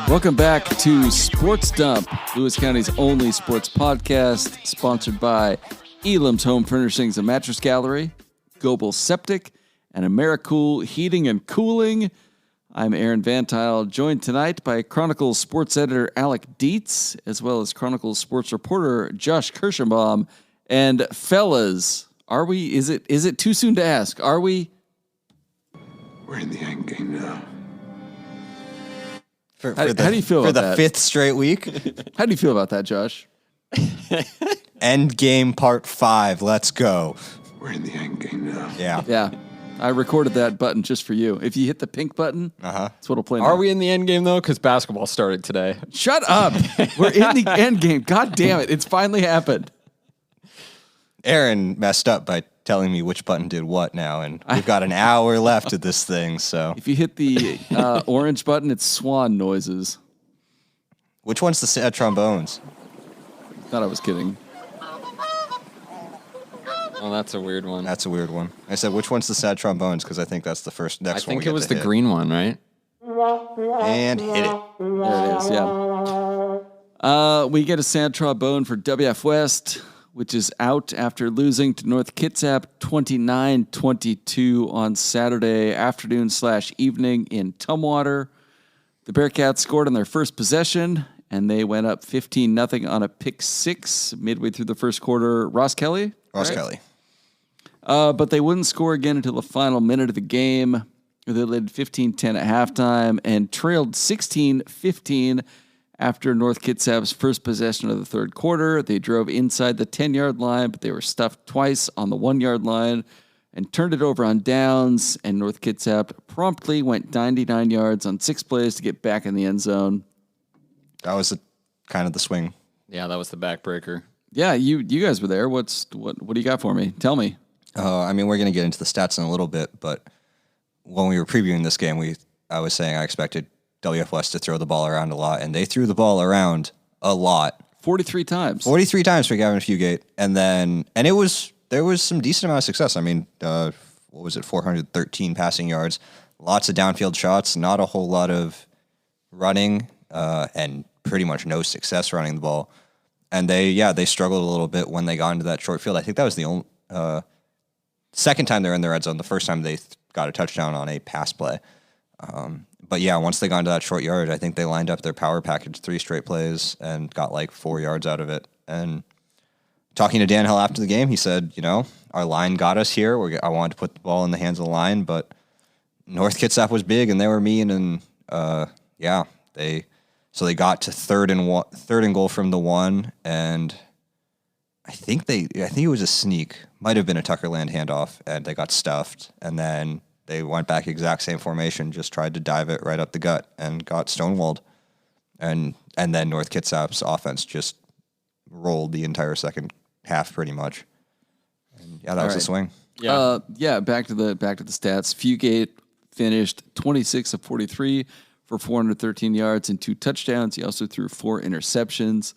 Welcome back to Sports Dump, Lewis County's only sports podcast, sponsored by Elam's Home Furnishings and Mattress Gallery, Gobel Septic, and AmeriCool Heating and Cooling. I'm Aaron Vantile, joined tonight by Chronicle sports editor Alec Dietz, as well as Chronicle sports reporter Josh Kirschenbaum. And fellas, is it too soon to ask, are we? We're in the endgame now. How do you feel about that? For the fifth straight week? How do you feel about that, Josh? Endgame Part 5. Let's go. We're in the endgame now. Yeah. Yeah. I recorded that button just for you. If you hit the pink button, that's what'll play now. Are we in the end game, though? Because basketball started today. Shut up. We're in the end game. God damn it. It's finally happened. Aaron messed up by telling me which button did what now, and we've got an hour left of this thing, so. If you hit the orange button, it's swan noises. Which one's the sad trombones? Thought I was kidding. Oh, that's a weird one. That's a weird one. I said, which one's the sad trombones? Because I think that's the next one. I think it was the green one, right? And hit it. There it is, yeah. We get a sad trombone for WF West, which is out after losing to North Kitsap 29-22 on Saturday afternoon/evening in Tumwater. The Bearcats scored on their first possession, and they went up 15-0 on a pick six midway through the first quarter. Ross Kelly? Kelly. But they wouldn't score again until the final minute of the game. They led 15-10 at halftime and trailed 16-15 after North Kitsap's first possession of the third quarter. They drove inside the 10-yard line, but they were stuffed twice on the 1-yard line and turned it over on downs, and North Kitsap promptly went 99 yards on 6 plays to get back in the end zone. That was kind of the swing. Yeah, that was the backbreaker. Yeah, you guys were there. What do you got for me? Tell me. We're going to get into the stats in a little bit, but when we were previewing this game, I was saying I expected WF West to throw the ball around a lot, and they threw the ball around a lot. 43 times. 43 times for Gavin Fugate, and there was some decent amount of success. I mean, 413 passing yards, lots of downfield shots, not a whole lot of running, and pretty much no success running the ball. And they struggled a little bit when they got into that short field. I think that was the only second time they were in the red zone. The first time they got a touchdown on a pass play. But yeah, once they got into that short yard, I think they lined up their power package 3 straight plays and got like 4 yards out of it. And talking to Dan Hill after the game, he said, our line got us here. I wanted to put the ball in the hands of the line, but North Kitsap was big and they were mean. And they got to third and goal from the 1, and I think it was a sneak, might have been a Tuckerland handoff, and they got stuffed, and then they went back exact same formation, just tried to dive it right up the gut and got stonewalled. And then North Kitsap's offense just rolled the entire second half pretty much. And that was a swing. Yeah. Back to the stats. Fugate finished 26 of 43 for 413 yards and 2 touchdowns. He also threw 4 interceptions.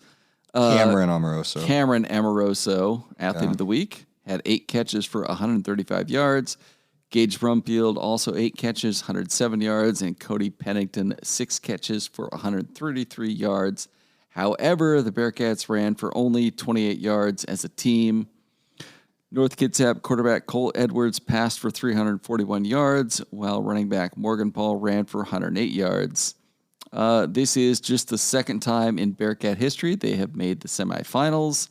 Cameron Amoroso, athlete of the week, had 8 catches for 135 yards. Gage Brumfield, also 8 catches, 107 yards, and Cody Pennington, 6 catches for 133 yards. However, the Bearcats ran for only 28 yards as a team. North Kitsap quarterback Cole Edwards passed for 341 yards, while running back Morgan Paul ran for 108 yards. This is just the second time in Bearcat history they have made the semifinals.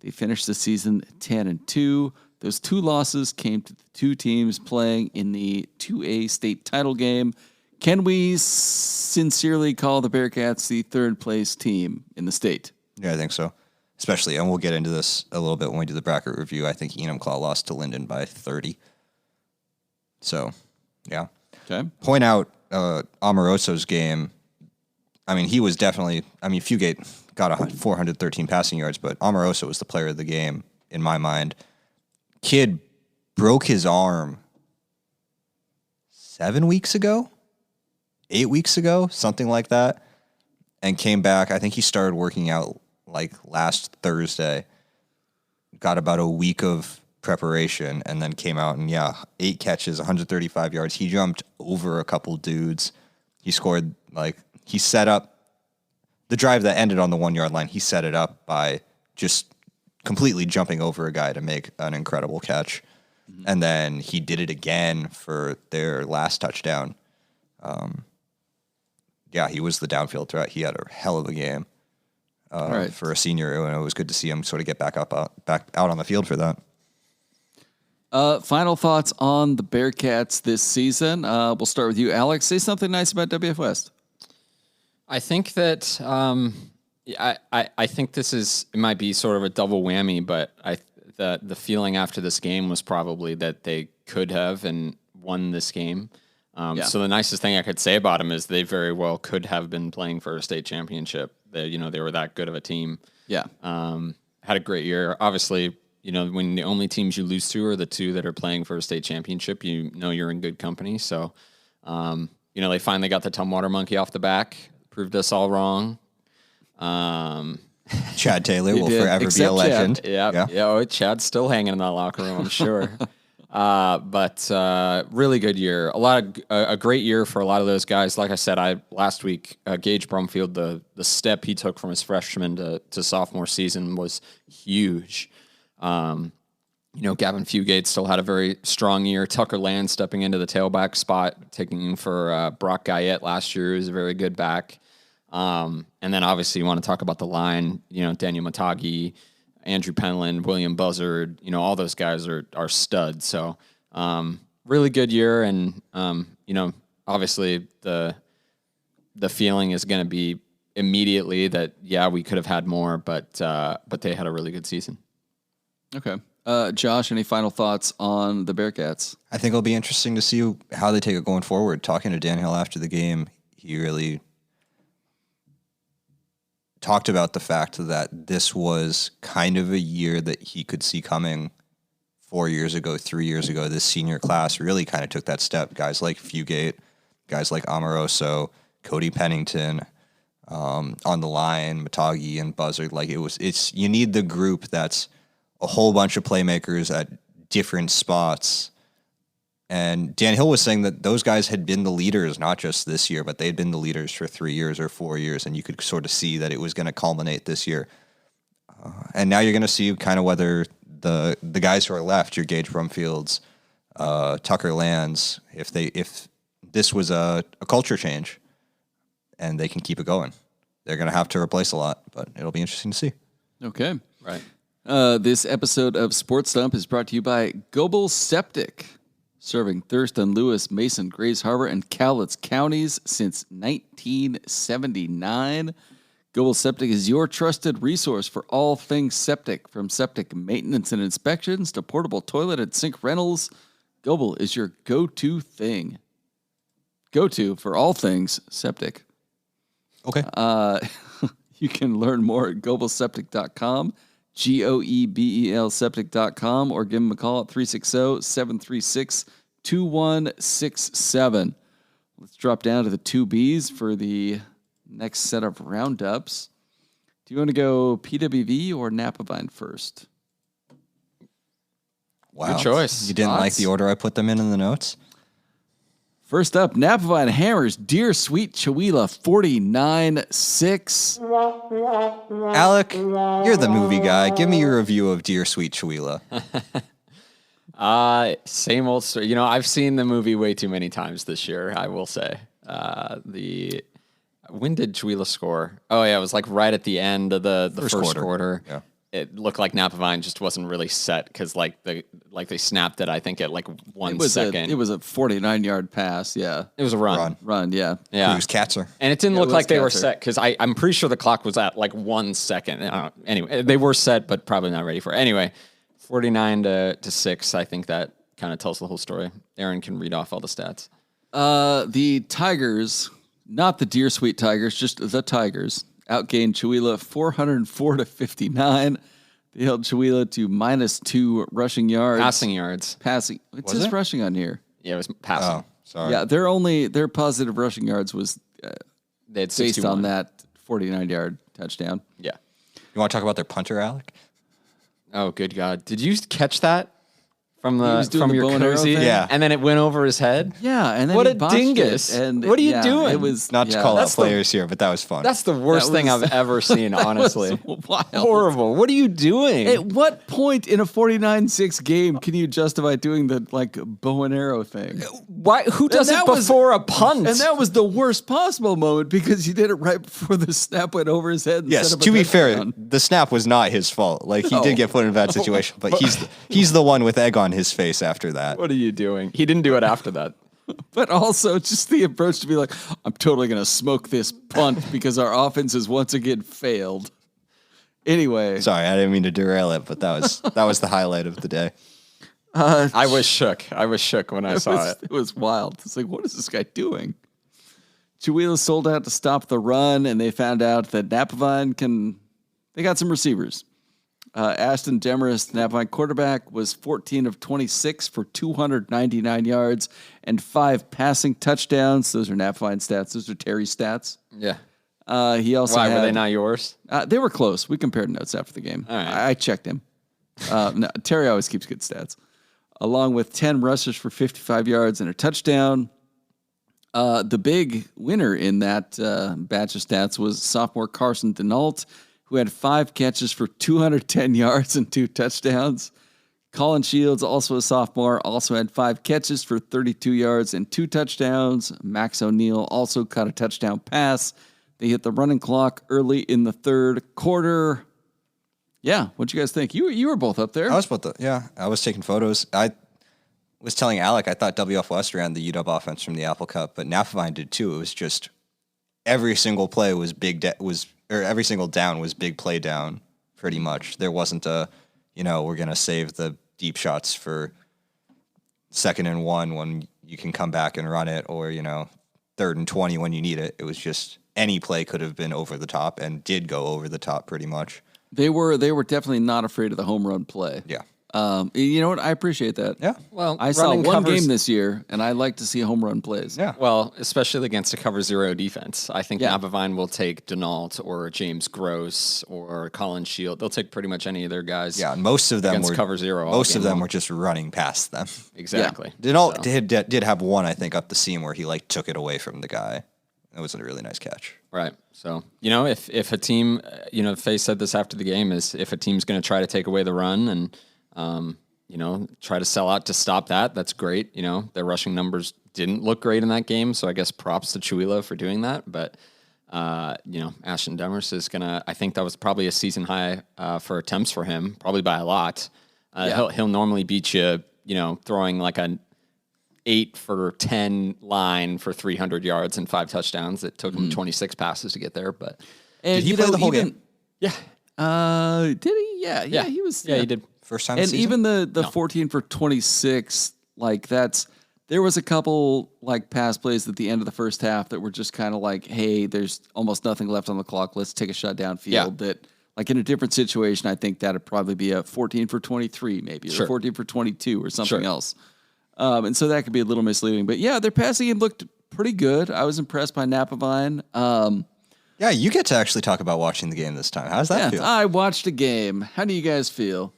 They finished the season 10-2. Those 2 losses came to the 2 teams playing in the 2A state title game. Can we sincerely call the Bearcats the third-place team in the state? Yeah, I think so. Especially, and we'll get into this a little bit when we do the bracket review. I think Enumclaw lost to Linden by 30. So, yeah. Okay. Point out Amoroso's game. I mean, he was definitely... I mean, Fugate got 413 passing yards, but Amoroso was the player of the game, in my mind. Kid broke his arm 7 weeks ago? 8 weeks ago? Something like that. And came back. I think he started working out like last Thursday. Got about a week of preparation and then came out and 8 catches, 135 yards. He jumped over a couple dudes. He scored he set up the drive that ended on the 1 yard line, he set it up by just completely jumping over a guy to make an incredible catch. And then he did it again for their last touchdown. He was the downfield threat. He had a hell of a game for a senior, and it was good to see him sort of get back out on the field for that. Final thoughts on the Bearcats this season. We'll start with you, Alex. Say something nice about WF West. I think that I think it might be sort of a double whammy, but the feeling after this game was probably that they could have and won this game. So the nicest thing I could say about them is they very well could have been playing for a state championship. They were that good of a team. Yeah. Had a great year. Obviously, when the only teams you lose to are the two that are playing for a state championship, you're in good company. So, they finally got the Tumwater Monkey off the back, proved us all wrong. Chad Taylor will forever be a legend. Yeah. Chad's still hanging in that locker room, I'm sure. But really good year. A great year for a lot of those guys. Like I said, last week, Gage Brumfield, the step he took from his freshman to sophomore season was huge. Gavin Fugate still had a very strong year. Tucker Land stepping into the tailback spot, taking for Brock Guyette last year, who's a very good back. And then obviously you want to talk about the line, Daniel Matagi, Andrew Penland, William Buzzard, all those guys are studs. So, really good year. And, obviously the feeling is going to be immediately that, we could have had more, but they had a really good season. Okay. Josh, any final thoughts on the Bearcats? I think it'll be interesting to see how they take it going forward. Talking to Dan Hill after the game, he really talked about the fact that this was kind of a year that he could see coming 4 years ago, 3 years ago. This senior class really kind of took that step. Guys like Fugate, guys like Amoroso, Cody Pennington, on the line, Matagi and Buzzard. You need the group that's a whole bunch of playmakers at different spots. And Dan Hill was saying that those guys had been the leaders, not just this year, but they had been the leaders for 3 years or 4 years, and you could sort of see that it was going to culminate this year. And now you're going to see kind of whether the guys who are left, your Gage Brumfields, Tucker Lands, if this was a culture change and they can keep it going. They're going to have to replace a lot, but it'll be interesting to see. Okay. Right. This episode of Sports Dump is brought to you by Goebel Septic. Serving Thurston, Lewis, Mason, Grays Harbor, and Cowlitz counties since 1979. Goebel Septic is your trusted resource for all things septic, from septic maintenance and inspections to portable toilet and sink rentals. Goebel is your go-to thing. Go-to for all things septic. Okay. You can learn more at goebelseptic.com. GOEBEL septic.com, or give them a call at 360-736-2167. Let's drop down to the 2Bs for the next set of roundups. Do you want to go PWV or Napavine first? Wow. Good choice. You didn't like the order I put them in the notes? First up, Napavine hammers Dear Sweet Chihuahua 49-6. Alec, you're the movie guy. Give me your review of Dear Sweet Chihuahua. Same old story. I've seen the movie way too many times this year, I will say. When did Chihuahua score? Oh, yeah, it was like right at the end of the first quarter. Yeah. It looked like Napavine just wasn't really set because they snapped it, I think, at 1 second. It was a 49-yard pass, yeah. It was a run. Run, yeah. Yeah. It was Katzer. And it didn't look like they were Katzer. set because I'm pretty sure the clock was at 1 second. Anyway, they were set, but probably not ready for it. Anyway, 49-6, I think that kind of tells the whole story. Aaron can read off all the stats. The Tigers, not the Dear Sweet Tigers, just the Tigers, outgained Chihuahua 404-59. They held Chihuahua to -2 rushing yards. Passing yards. Passing. It says rushing on here. Yeah, it was passing. Oh, sorry. Yeah, their positive rushing yards was They had based 61. on that 49-yard touchdown. Yeah. You want to talk about their punter, Alec? Oh, good God. Did you catch that? from was doing from the your bow and arrow cozy, thing? Yeah. and then it went over his head. Yeah, and then What he a botched it, dingus. and What are you doing? It was Not to call out That's the- players here, but that was fun. That's the worst That thing was- I've ever seen. Honestly, That was wild. horrible. What are you doing? At what point in a 49-6 game can you justify doing the bow and arrow thing? Why? Who does it that was- before a punt? And that was the worst possible moment because he did it right before the snap went over his head. And Yes, set up a to be fair, touchdown. the snap was not his fault. Like he did get put in a bad situation, but he's the one with egg on his face after that. What are you doing? He didn't do it after that. But also just the approach to be like, I'm totally going to smoke this punt because our offense has once again failed. Anyway. Sorry, I didn't mean to derail it, but that was the highlight of the day. I was shook. I was shook when I saw it. It was wild. It's like, what is this guy doing? Chihuahua sold out to stop the run, and they found out that Napavine they got some receivers. Ashton Demarest, Napavine quarterback, was 14 of 26 for 299 yards and 5 passing touchdowns. Those are Napavine stats. Those are Terry's stats. Yeah. He also Why had, were they not yours? They were close. We compared notes after the game. All right. I checked him. No, Terry always keeps good stats. Along with 10 rushes for 55 yards and a touchdown. The big winner in that batch of stats was sophomore Carson Denault, who had 5 catches for 210 yards and 2 touchdowns. Colin Shields, also a sophomore, also had 5 catches for 32 yards and 2 touchdowns. Max O'Neill also caught a touchdown pass. They hit the running clock early in the third quarter. Yeah, what'd you guys think? You were both up there. I was taking photos. I was telling Alec I thought WF West ran the UW offense from the Apple Cup, but Napavine did too. It was just every single play was every single down was big play down, pretty much. There wasn't we're going to save the deep shots for 2nd and 1 when you can come back and run it, or, 3rd and 20 when you need it. It was just any play could have been over the top and did go over the top pretty much. They were definitely not afraid of the home run play. Yeah. You know what? I appreciate that. Yeah. Well, I saw running one covers- game this year, and I like to see home run plays. Yeah. Well, especially against a cover 0 defense. I think Yeah. Napavine will take Denault or James Gross or Colin Shield. They'll take pretty much any of their guys. Yeah, and most of them Against were cover 0 all Most of game them long. were just running past them. Exactly. Denault did have one, I think, up the seam where he took it away from the guy. That was a really nice catch. Right. So, if a team, Faye said this after the game, is if a team's going to try to take away the run and, try to sell out to stop that, that's great. Their rushing numbers didn't look great in that game. So I guess props to Chihuahua for doing that. But, Ashton Demarest is going to, I think that was probably a season high for attempts for him, probably by a lot. He'll normally beat you, throwing like an 8 for 10 line for 300 yards and 5 touchdowns. It took him 26 passes to get there, but And, Did he play the whole game? yeah, Did he? Yeah, he was. he did. First time And this season? even the 14 for 26, there was a couple pass plays at the end of the first half that were just kind of like, hey, there's almost nothing left on the clock. Let's take a shot downfield. Yeah. That in a different situation, I think that'd probably be a 14 for 23 maybe, Sure. or 14 for 22 or something Sure. else. And so that could be a little misleading. But yeah, their passing game looked pretty good. I was impressed by Napavine. Yeah, you get to actually talk about watching the game this time. How does that feel? I watched a game. How do you guys feel?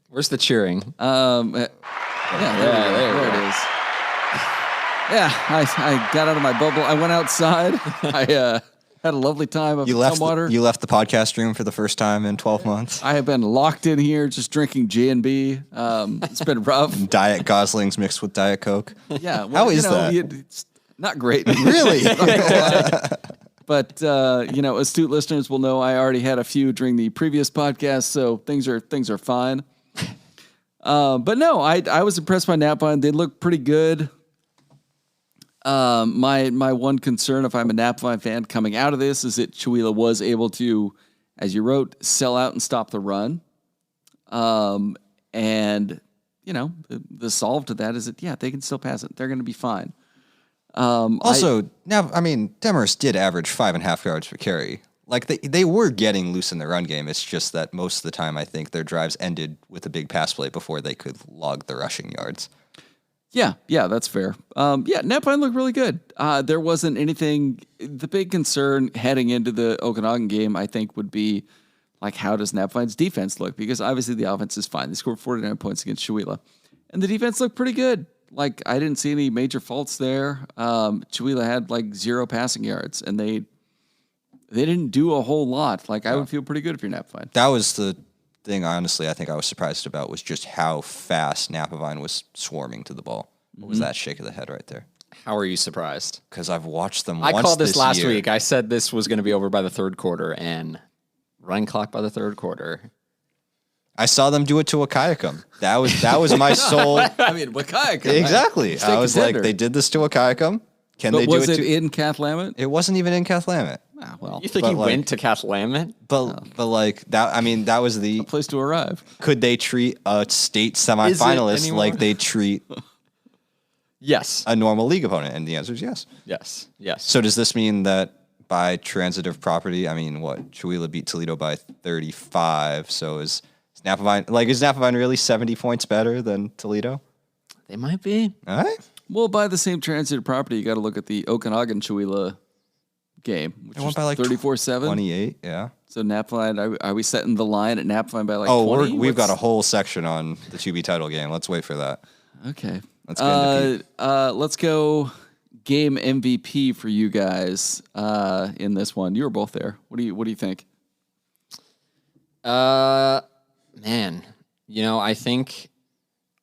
Where's the cheering? Yeah, there it is. Yeah, I got out of my bubble. I went outside. I had a lovely time of You left water. you left the podcast room for the first time in 12 months. I have been locked in here just drinking G&B. It's been rough. Diet Goslings mixed with Diet Coke. Yeah. Well, How is that? It's not great. Really? But, astute listeners will know I already had a few during the previous podcast, so things are fine. But no, I was impressed by Napavine. They look pretty good. My one concern, if I'm a Napavine fan coming out of this, is that Chihuahua was able to, as you wrote, sell out and stop the run. And the solve to that is that they can still pass it. They're going to be fine. Also, Demarest did average 5.5 yards per carry. They were getting loose in the run game. It's just that most of the time, I think their drives ended with a big pass play before they could log the rushing yards. Yeah, that's fair. Napavine looked really good. There wasn't anything. The big concern heading into the Okanagan game, I think, would be like, how does Knapvine's defense look? Because obviously the offense is fine. They scored 49 points against Chihuahua. And the defense looked pretty good. Like, I didn't see any major faults there. Chihuahua had, like, 0 passing yards, and they didn't do a whole lot. Like, I would feel pretty good if you're Knapvine. That was the thing, honestly, I think I was surprised about was just how fast Knapvine was swarming to the ball. What was that shake of the head right there? How are you surprised? Because I've watched them I once called this last year. week. I said this was going to be over by the third quarter, and running clock by the third quarter. I saw them do it to Akayakum. That was my sole. I mean, Wakayaka. Exactly. I was like, they did this to Akayakum. Can But they do was it it to... in Cathlamet? It wasn't even in Cathlamet. Ah, well, You think But he like- went to Cathlamet? But like that, I mean, that was the... place to arrive. Could they treat a state semifinalist anymore? like they treat Yes. a normal league opponent? And the answer is yes. Yes. Yes. So does this mean that by transitive property, I mean, what? Chihuahua beat Toledo by 35. So is Knapvine really 70 points better than Toledo? They might be. All right. Well, by the same transitive property, you got to look at the Okanagan Chihuahua game, which They went was by like 34-7. 28, yeah. So Knapvine, are we setting the line at Knapvine by like Oh, 20? we've got a whole section on the 2B title game. Let's wait for that. Okay. Let's get into Let's go game MVP for you guys in this one. You were both there. What do you think? Man, I think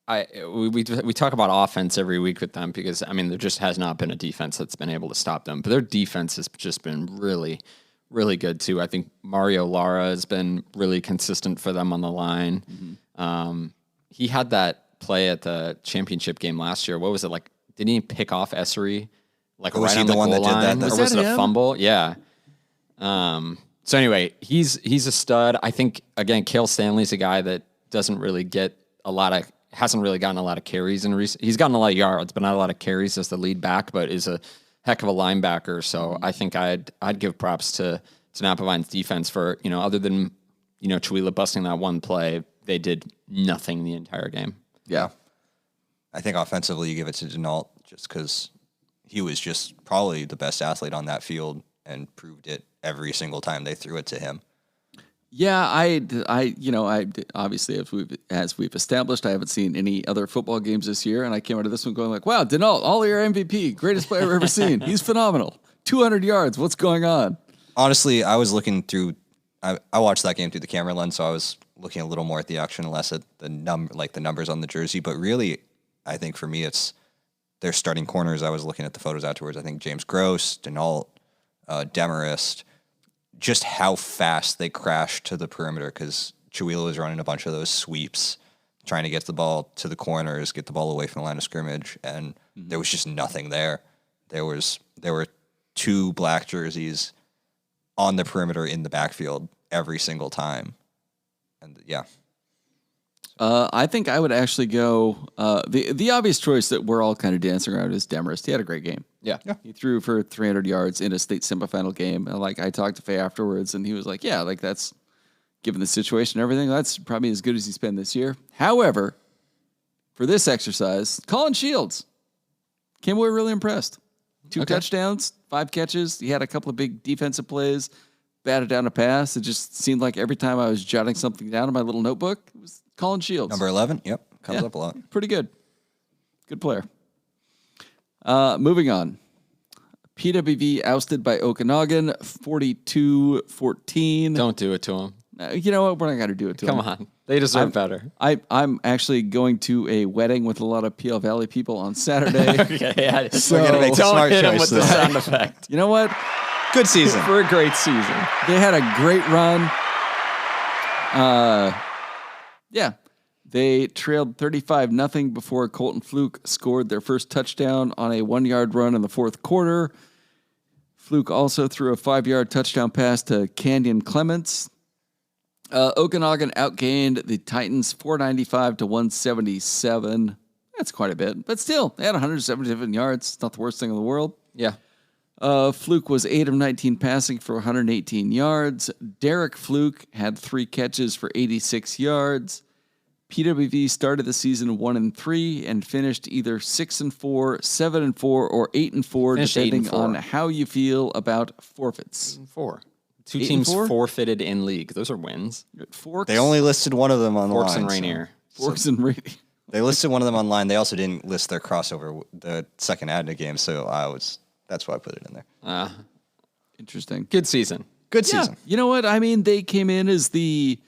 we talk about offense every week with them because I mean there just has not been a defense that's been able to stop them, but their defense has just been really, really good too. I think Mario Lara has been really consistent for them on the line. Mm-hmm. He had that play at the championship game last year. What was it like? Didn't he pick off Essery like was right he on the the one goal that did line? that? Or Was was that it a him? fumble? Yeah. So anyway, he's a stud. I think again, Cale Stanley's a guy that hasn't really gotten a lot of carries in recent. He's gotten a lot of yards, but not a lot of carries as the lead back. But is a heck of a linebacker. So I think I'd give props to Knapvine's defense for other than Chihuahua busting that one play, they did nothing the entire game. Yeah. I think offensively you give it to Denault just because he was just probably the best athlete on that field and proved it every single time they threw it to him. Yeah, I obviously as we've established, I haven't seen any other football games this year, and I came out of this one going like, "Wow, Denault, all-year MVP, greatest player I've ever seen. He's phenomenal. 200 yards. What's going on?" Honestly, I was looking through. I watched that game through the camera lens, so I was looking a little more at the action, less at the numbers on the jersey. But really, I think for me, it's their starting corners. I was looking at the photos afterwards. I think James Gross, Denault, Demarest. Just how fast they crashed to the perimeter because Chihuahua was running a bunch of those sweeps, trying to get the ball to the corners, get the ball away from the line of scrimmage, and there was just nothing there. There were 2 black jerseys on the perimeter in the backfield every single time, and yeah. I think I would actually go the obvious choice that we're all kind of dancing around is Demarest. He had a great game. Yeah. He threw for 300 yards in a state semifinal game. And I talked to Faye afterwards, and he was like, "Yeah, like that's given the situation and everything, that's probably as good as he's been this year." However, for this exercise, Colin Shields came away really impressed. 2 touchdowns, 5 catches. He had a couple of big defensive plays, batted down a pass. It just seemed like every time I was jotting something down in my little notebook, it was Colin Shields. Number 11, yep, comes Yeah. up a lot. Pretty good. Good player. Moving on. PWV ousted by Okanagan, 42-14. Don't do it to him. You know what? We're not going to do it to Come them. on. They deserve better. I'm actually going to a wedding with a lot of PL Valley people on Saturday. Okay, yeah. So- We're gonna make the Don't smart hit him choice with the there. sound effect. You know what? Good season. For a great season. They had a great run. Yeah. They trailed 35-0 before Colton Fluke scored their first touchdown on a 1-yard run in the fourth quarter. Fluke also threw a 5-yard touchdown pass to Canyon Clements. Okanagan outgained the Titans 495-177. That's quite a bit, but still, they had 177 yards. It's not the worst thing in the world. Yeah. Fluke was 8 of 19 passing for 118 yards. Derek Fluke had 3 catches for 86 yards. PWV started the season 1-3 and finished either 6-4, 7-4, or 8-4, Finished depending 8-4. on how you feel about forfeits. 4. Two 8 and teams 4? forfeited in league. Those are wins. Forks. They only listed one of them online. Forks and so- Rainier. Forks and Rainier. They listed one of them online. They also didn't list their crossover, the second Adna game. So that's why I put it in there. Interesting. Good season. Good Yeah. season. You know what? I mean, they came in as they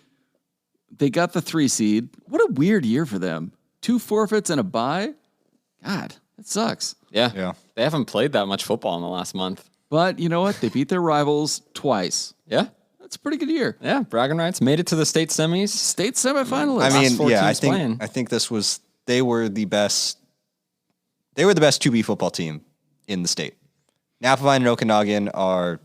got the 3 seed. What a weird year for them. 2 forfeits and a bye. God, that sucks. Yeah. Yeah. They haven't played that much football in the last month. But you know what? They beat their rivals twice. Yeah. That's a pretty good year. Yeah. Bragging rights. Made it to the state semis. State semifinalists. I mean, 4 yeah, teams playing. I think they were the best 2B football team in the state. Napavine and Okanagan are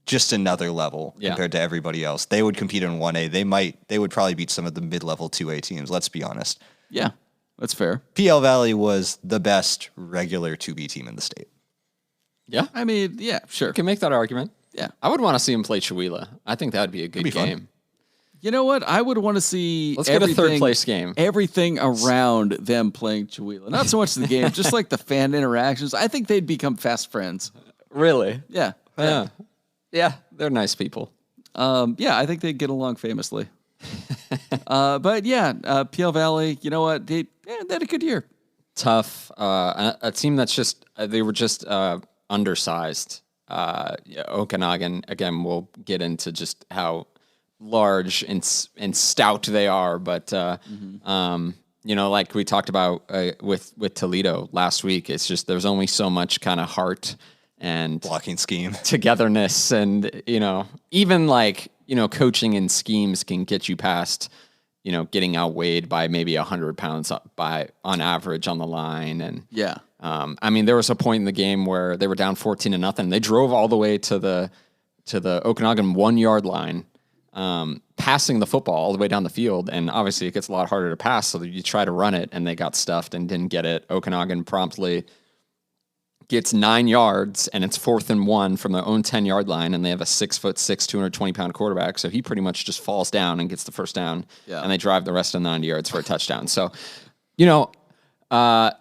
just another level compared to everybody else. They would compete in 1A. They would probably beat some of the mid-level 2A teams, let's be honest. yeah, that's fair. PL Valley was the best regular 2B team in the state. Yeah. I mean, yeah, sure. You can make that argument. Yeah. I would want to see him play Chihuahua. I think that would be a good be fun. game. You know what? I would want to see Let's get a third place game. Everything around them playing Chihuahua. Not so much the game, just like the fan interactions. I think they'd become fast friends. Really? Yeah. Yeah. Yeah. They're nice people. Yeah, I think they'd get along famously. But yeah, PL Valley, you know what? They had a good year. Tough. A team that's just, they were just undersized. Okanagan, again, we'll get into just how large and stout they are. But, you know, like we talked about with Toledo last week, it's just there's only so much kind of heart and Blocking scheme. togetherness. And, you know, even like, you know, coaching and schemes can get you past, you know, getting outweighed by maybe 100 pounds on average on the line. And Yeah. I mean, there was a point in the game where they were down 14-0. They drove all the way to the Okanagan 1 yard line, passing the football all the way down the field. And obviously it gets a lot harder to pass. So you try to run it and they got stuffed and didn't get it. Okanagan promptly gets 9 yards and it's 4th and 1 from their own 10 yard line. And they have a 6'6", 220-pound quarterback. So he pretty much just falls down and gets the first down. Yeah. And they drive the rest of the 90 yards for a touchdown. So, you know,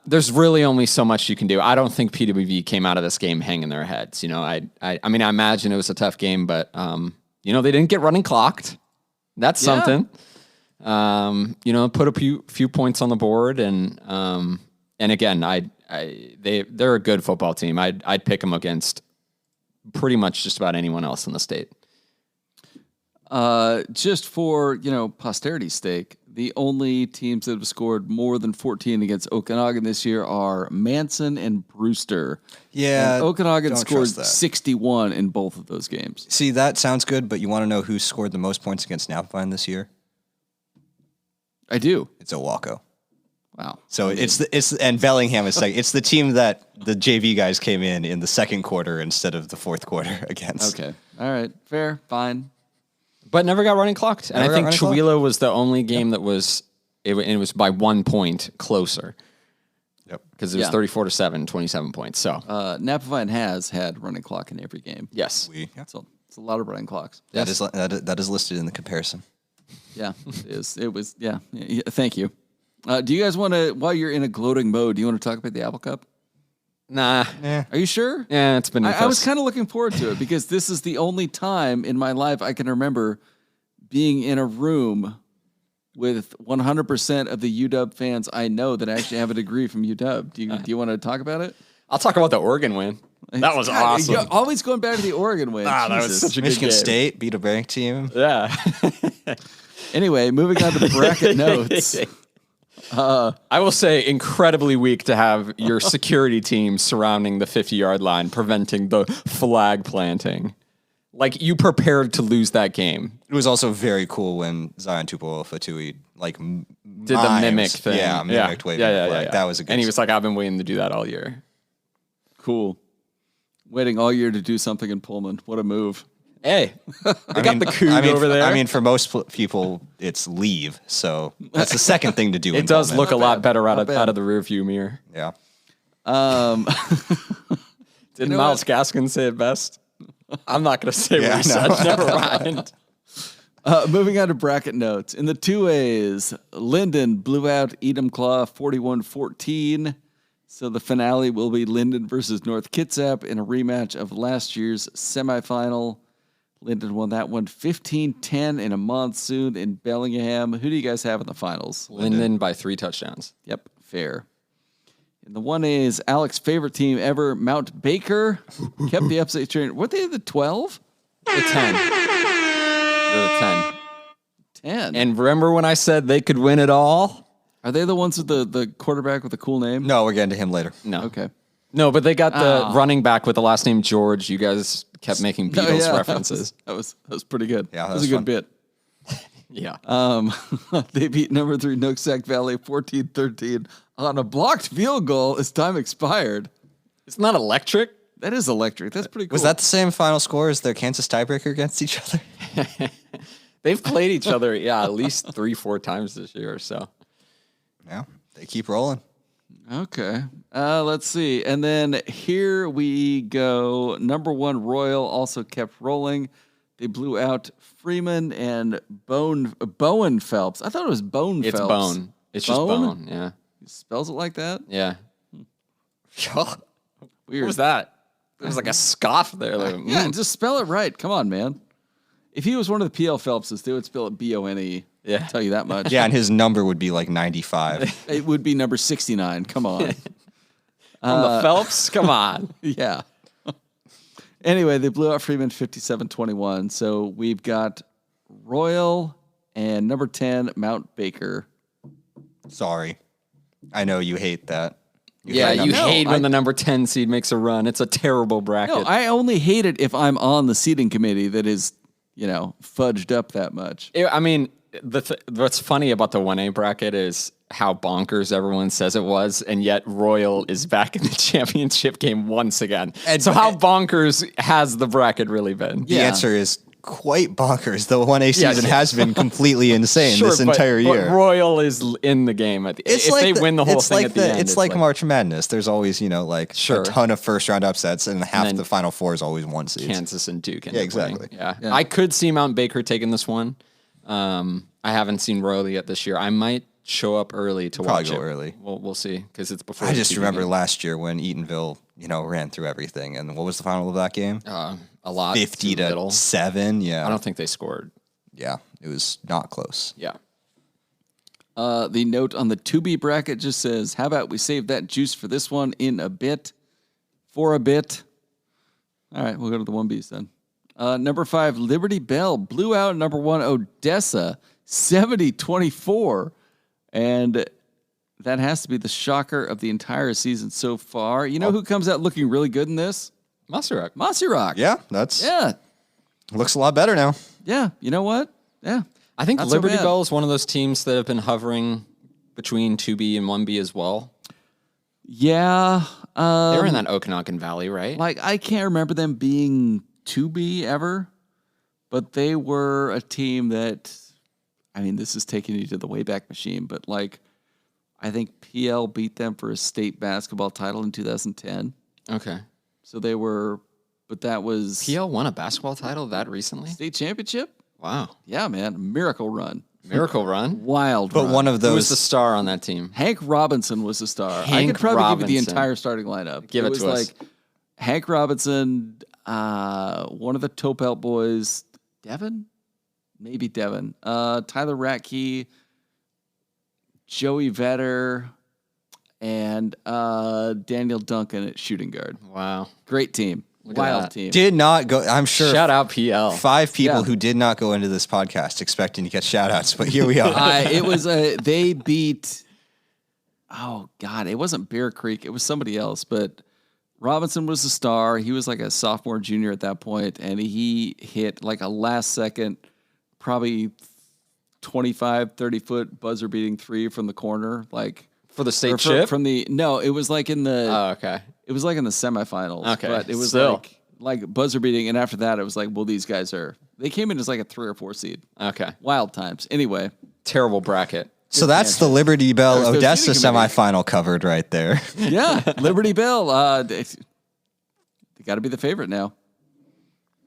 there's really only so much you can do. I don't think PWV came out of this game hanging their heads. You know, I mean, I imagine it was a tough game, but, you know, they didn't get running clocked. That's something. You know, put a few points on the board. And again, they're a good football team. I'd pick them against pretty much just about anyone else in the state. Just for, you know, posterity's sake, the only teams that have scored more than 14 against Okanagan this year are Manson and Brewster. Yeah. And Okanagan don't scored trust that. 61 in both of those games. See, that sounds good, but you want to know who scored the most points against Napavine this year? I do. It's Owako. Wow. So and Bellingham is second. It's the team that the JV guys came in the second quarter instead of the fourth quarter against. Okay. All right. Fair. Fine. But never got running clocked. And Never I got think running Chihuahua was the only game that was, it was by 1 point closer. Yep. Because it was Yeah. 34-7, 27 points. So, Napavine has had running clock in every game. yes. So it's a lot of running clocks. That is listed in the comparison. Yeah, it is. It was. Yeah. Thank you. Do you guys want to, while you're in a gloating mode, do you want to talk about the Apple Cup? Nah. Are you sure? Yeah, it's been I was kind of looking forward to it because this is the only time in my life I can remember being in a room with 100% of the UW fans I know that actually have a degree from UW. Do you want to talk about it? I'll talk about the Oregon win. That was God, awesome. you're always going back to the Oregon win. That was Jesus. such a good Michigan game. State beat a ranked team. Yeah. Anyway, moving on to bracket notes. I will say incredibly weak to have your security team surrounding the 50-yard line, preventing the flag planting. Like, you prepared to lose that game. It was also very cool when Zion Tupuola-Fatui Did the mimic thing. Yeah, mimicked waving the flag. That was a good. And he was like, I've been waiting to do that all year. Cool. Waiting all year to do something in Pullman. What a move. Hey, they got the Coug over there. I mean, for most people, it's leave. So that's the second thing to do. it does Pullman. look a lot better out bad. of the rear view mirror. Yeah. Didn't know Miles what? Gaskin say it best? I'm not going to say what he I know. said. Never mind. Moving on to bracket notes. In the 2As, Linden blew out Enumclaw 41-14. So the finale will be Linden versus North Kitsap in a rematch of last year's semifinal. Linden won that one 15-10 in a monsoon in Bellingham. Who do you guys have in the finals? Linden by 3 touchdowns. Yep, fair. And the 1A is Alex's favorite team ever, Mount Baker. Kept the upstate train. What, they the 12? The 10. They're the 10. 10. And remember when I said they could win it all? Are they the ones with the quarterback with the cool name? No, we're getting to him later. No. Okay. No, but they got the running back with the last name George. You guys kept making Beatles references. That was pretty good. Yeah, that was a good fun. bit. Yeah. They beat number 3 Nooksack Valley 14-13 on a blocked field goal as time expired. It's not electric. That is electric. That's pretty cool. Was that the same final score as their Kansas tiebreaker against each other? They've played each other, at least 3-4 times this year or so. Yeah, they keep rolling. Okay. Let's see. And then here we go. Number 1 Royal also kept rolling. They blew out Freeman and Bowen Phelps. I thought it was Bone It's Phelps. bone. It's just bone. Yeah. He spells it like that? Yeah. Weird. What was that? There was like a scoff there. Like, Yeah, just spell it right. Come on, man. If he was one of the PL Phelpses, they would spell it Bone. Yeah. I'll tell you that much. Yeah, and his number would be like 95. It would be number 69. Come on. On the Phelps? Come on. Yeah. Anyway, they blew out Freeman 57-21. So we've got Royal and number 10, Mount Baker. Sorry. I know you hate that. You No, hate when the number 10 seed makes a run. It's a terrible bracket. No, I only hate it if I'm on the seating committee that is, fudged up that much. I mean, what's funny about the 1A bracket is how bonkers everyone says it was, and yet Royal is back in the championship game once again. And- so how bonkers has the bracket really been? The answer is quite bonkers. The 1A season has been completely insane Sure, this entire year. But Royal is in the game at the if they win the whole thing at the end. It's like March Madness. There's always, Sure. a ton of first round upsets, and half then the Final Four is always one seed. Kansas and Duke. Yeah, exactly. Yeah. I could see Mount Baker taking this one. I haven't seen Royal yet this year. I might show up early to Probably watch go it. early. We'll see because it's before. I the just TV remember game. last year when Eatonville, ran through everything. And what was the final of that game? A lot 50 too little. to 7. Yeah. I don't think they scored. Yeah, it was not close. Yeah. The note on the 2B bracket just says, how about we save that juice for this one for a bit. All right, we'll go to the 1Bs then. Number 5, Liberty Bell blew out number 1, Odessa, 70-24. And that has to be the shocker of the entire season so far. You know who comes out looking really good in this? Masaryk. Mossy Rock. Yeah, Yeah. looks a lot better now. Yeah. You know what? Yeah. I think Not so Liberty bad. Bell is one of those teams that have been hovering between 2B and 1B as well. Yeah. They were in that Okanagan Valley, right? I can't remember them being 2B ever, but they were a team that, this is taking you to the Wayback Machine, but I think PL beat them for a state basketball title in 2010. Okay. So they were, but that was PL won a basketball title that recently? state championship. Wow. Yeah, man, miracle run, Miracle run. wild. But run. one of Who was those the star on that team? Hank Robinson was the star. I Hank could probably give you the Robinson. entire starting lineup. Give it was to us. Hank Robinson, one of the Topelt boys, Devin, maybe Devin, Tyler Ratke, Joey Vetter, and Daniel Duncan at shooting guard. Wow. Great team. at Wild that. team. did not go. I'm sure Shout out PL. 5 people Yeah. who did not go into this podcast expecting to get shout outs, but here we are. It was they beat. Oh God, it wasn't Bear Creek. It was somebody else. But Robinson was the star. He was like a sophomore, junior at that point, and he hit like a last second, probably 25, 30-foot buzzer beating 3 from the corner, For the or state chip? from the no. It was like in the. Oh, okay. It was like in the semifinals. Okay, But it was still. like buzzer beating. And after that, it was like, well, these guys they came in as like a 3 or 4 seed. Okay. Wild times. Anyway. Terrible bracket. So that's the Liberty Bell There's no Odessa shooting committee. semifinal covered right there. Yeah. Liberty Bell. They got to be the favorite now.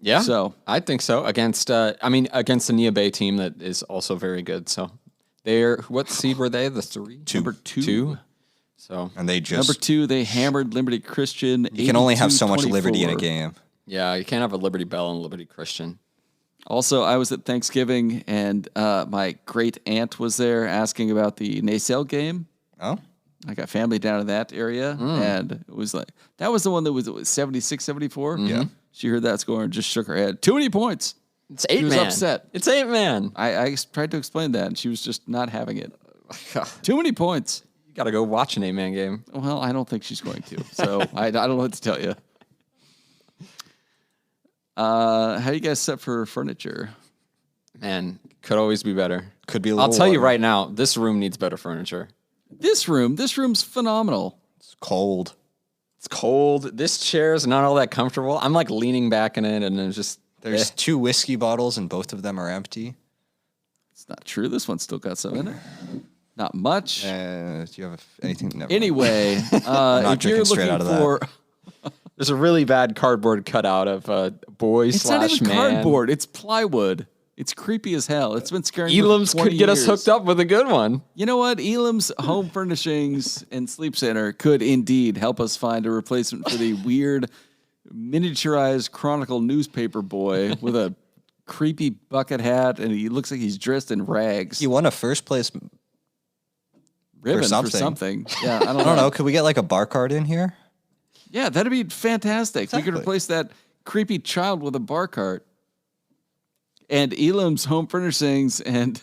Yeah. So. I think so. Against against the Nia Bay team that is also very good. So what seed were they? The 3? Number 2. 2. So And they just Number 2, they hammered Liberty Christian. you can only have so much 82-24. liberty in a game. yeah, you can't have a Liberty Bell and Liberty Christian. Also, I was at Thanksgiving, and my great aunt was there asking about the Nacelle game. Oh, I got family down in that area, and it was like, that was the one that was 76, 74. Yeah. She heard that score and just shook her head. Too many points. It's 8 She was man. upset. It's 8 man. I tried to explain that, and she was just not having it. Too many points. You got to go watch an 8 man game. Well, I don't think she's going to, so I don't know what to tell you. How you guys set for furniture? Man, could always be better. could be a I'll little tell you warmer. right now, this room needs better furniture. This room's phenomenal. It's cold. It's cold. This chair's not all that comfortable. I'm like leaning back in it, and it's just There's 2 whiskey bottles, and both of them are empty. It's not true. This one's still got some in it. Not much. Do you have anything? Never mind. Anyway, not if you're drinking straight looking out of that. for, there's a really bad cardboard cutout of a boy it's not slash even man. cardboard. It's plywood. It's creepy as hell. It's been scaring me Elam's for 20 could get us years. hooked up with a good one. You know what? Elam's Home Furnishings and Sleep Center could indeed help us find a replacement for the weird miniaturized Chronicle newspaper boy with a creepy bucket hat, and he looks like he's dressed in rags. He won a first place. Ribbon for something. something. Yeah, I don't I don't know. Could we get like a bar card in here? Yeah, that'd be fantastic. We could Exactly. replace that creepy child with a bar cart. And Elam's Home Furnishings and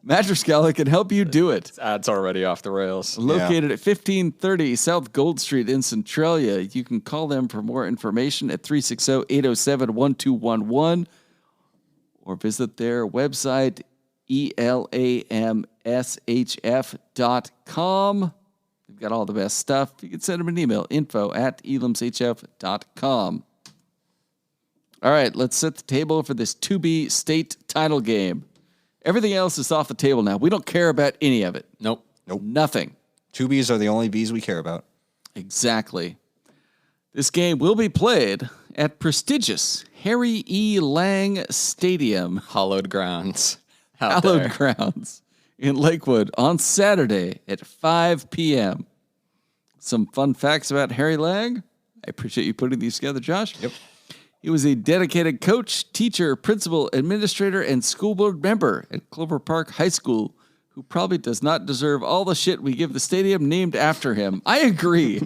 Mattress Galley can help you do it. That's already off the rails. Located at 1530 South Gold Street in Centralia. You can call them for more information at 360-807-1211 or visit their website, elamshf.com. They've got all the best stuff. You can send them an email, info@elamshf.com. All right, let's set the table for this 2B state title game. Everything else is off the table now. We don't care about any of it. Nope. Nothing. 2 Bs are the only Bs we care about. Exactly. This game will be played at prestigious Harry E. Lang Stadium, Hollowed grounds. Out hallowed there. grounds, in Lakewood on Saturday at 5 p.m. Some fun facts about Harry Lang. I appreciate you putting these together, Josh. Yep. He was a dedicated coach, teacher, principal, administrator, and school board member at Clover Park High School, who probably does not deserve all the shit we give the stadium named after him. I agree.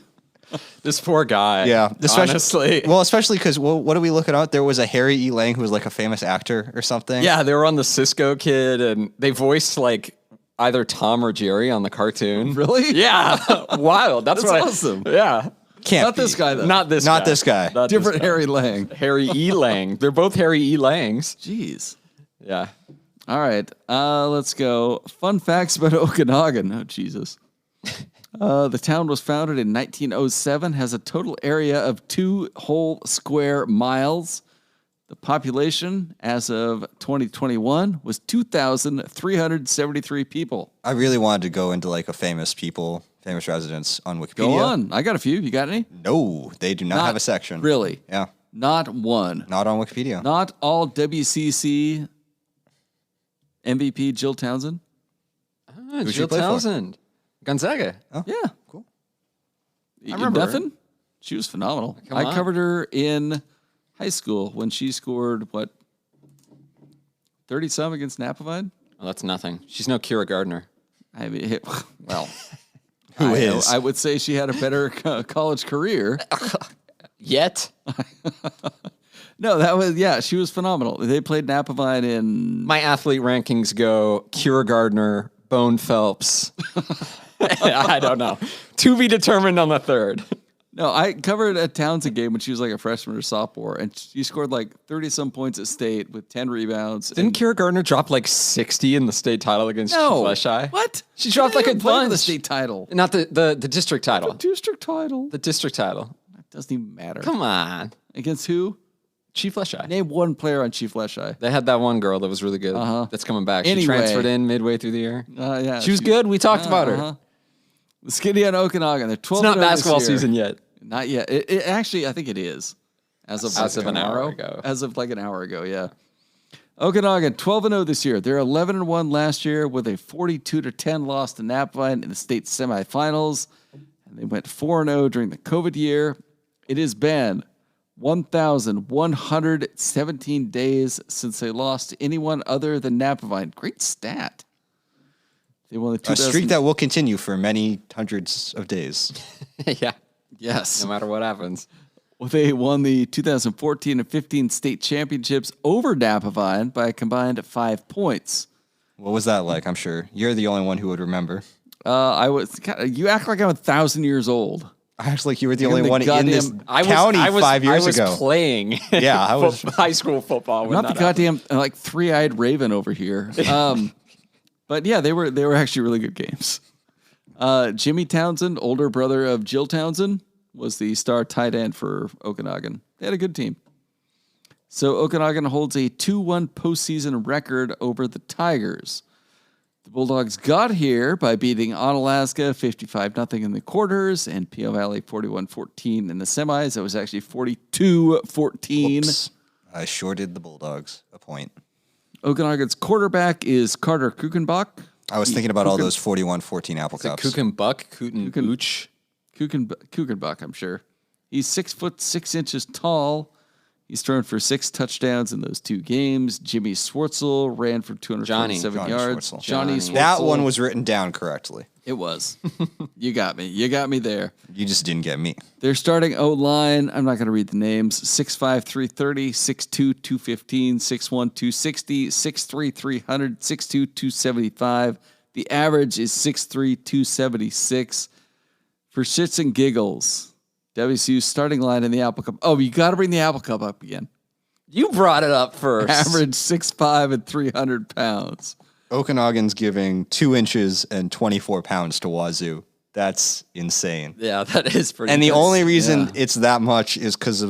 This poor guy. Yeah, Honestly. Well, especially because what are we looking at? There was a Harry E. Lang who was like a famous actor or something. Yeah, they were on the Cisco Kid, and they voiced like either Tom or Jerry on the cartoon. Really? Yeah. Wild. That's That's what awesome. Yeah. Can't Not be. this guy, though. Not this Not guy. this guy. Not Different this guy. Harry Lang. Harry E. Lang. They're both Harry E. Langs. Jeez. Yeah. All right, let's go. Fun facts about Okanagan. Oh, Jesus. The town was founded in 1907, has a total area of 2 whole square miles. The population, as of 2021, was 2,373 people. I really wanted to go into like a famous residents on Wikipedia. Go on. I got a few. You got any? No, they do not have a section. Really? Yeah, Not one. not on Wikipedia. Not all WCC MVP Jill Townsend. Who'd she Jill play for? Townsend. Gonzaga. Yeah. Cool. I remember her. Nothing? She was phenomenal. Come I on. covered her in high school when she scored, 30-some against Napovine? Oh, that's nothing. She's no Kira Gardner. I mean, well, Who is? I would say she had a better college career. Yet. No, she was phenomenal. They played Napovine in, My athlete rankings go Kira Gardner, Bone Phelps. I don't know. To be determined on the third. no, I covered a Townsend game when she was like a freshman or sophomore, and she scored like 30-some points at state with 10 rebounds. Didn't Kira Gardner drop like 60 in the state title against No. Flesheye? What? She dropped like a didn't play for the bunch. state title. Not the district title. District title. The district title. That doesn't even matter. Come on. Against who? Chief Flesheye. Name one player on Chief Flesheye. They had that one girl that was really good. That's coming back. She Anyway. transferred in midway through the year. Yeah, She was good. We talked about her. The Skinny on Okanagan. They're 12. It's not 0 this basketball year. season yet. Not yet. It actually, I think it is. As of an hour tomorrow. ago. As of like an hour ago, yeah. Okanagan 12-0 this year. They're 11-1 last year with a 42-10 loss to Napovine in the state semifinals. And they went 4-0 during the COVID year. It has been 1,117 days since they lost to anyone other than Napavine. Great stat. They won the A streak that will continue for many hundreds of days. Yeah. Yes. No matter what happens. Well, they won the 2014 and 15 state championships over Napavine by a combined 5 points. What was that like? I'm sure you're the only one who would remember. You act like I'm 1,000 years old. I was like, you were the You're only the one in this goddamn- county 5 years ago. I was playing. Yeah, I was- high school football. I'm when not the that happened. goddamn like 3-eyed raven over here. But yeah, they were actually really good games. Jimmy Townsend, older brother of Jill Townsend, was the star tight end for Okanagan. They had a good team. So Okanagan holds a 2-1 postseason record over the Tigers. The Bulldogs got here by beating Onalaska 55-0 in the quarters and PO Valley 41-14 in the semis. It was actually 42-14. Oops. I shorted the Bulldogs a point. Okanagan's quarterback is Carter Kuchenbach. I was thinking about all those 41-14 Apple Is it Cups. Kuchen Buck? Kuchen Ooch? Kuchenbach, I'm sure. He's 6'6" tall. He's thrown for 6 touchdowns in those 2 games. Jimmy Swartzel ran for 227 Johnny yards. Swartzel. Johnny Swartzel. That one was written down correctly. It was. You got me. You got me there. You just didn't get me. They're starting O-line. I'm not going to read the names. 6'5", 330, 6'2", 215, 6'1", 260, 6'3", 300, 6'2", 275. The average is 6'3", 276. For shits and giggles, WSU's starting line in the Apple Cup. Oh, you got to bring the Apple Cup up again. You brought it up first. Average 6'5" and 300 pounds. Okanagan's giving 2 inches and 24 pounds to Wazoo. That's insane. Yeah, that is pretty. And the good. only reason Yeah. it's that much is because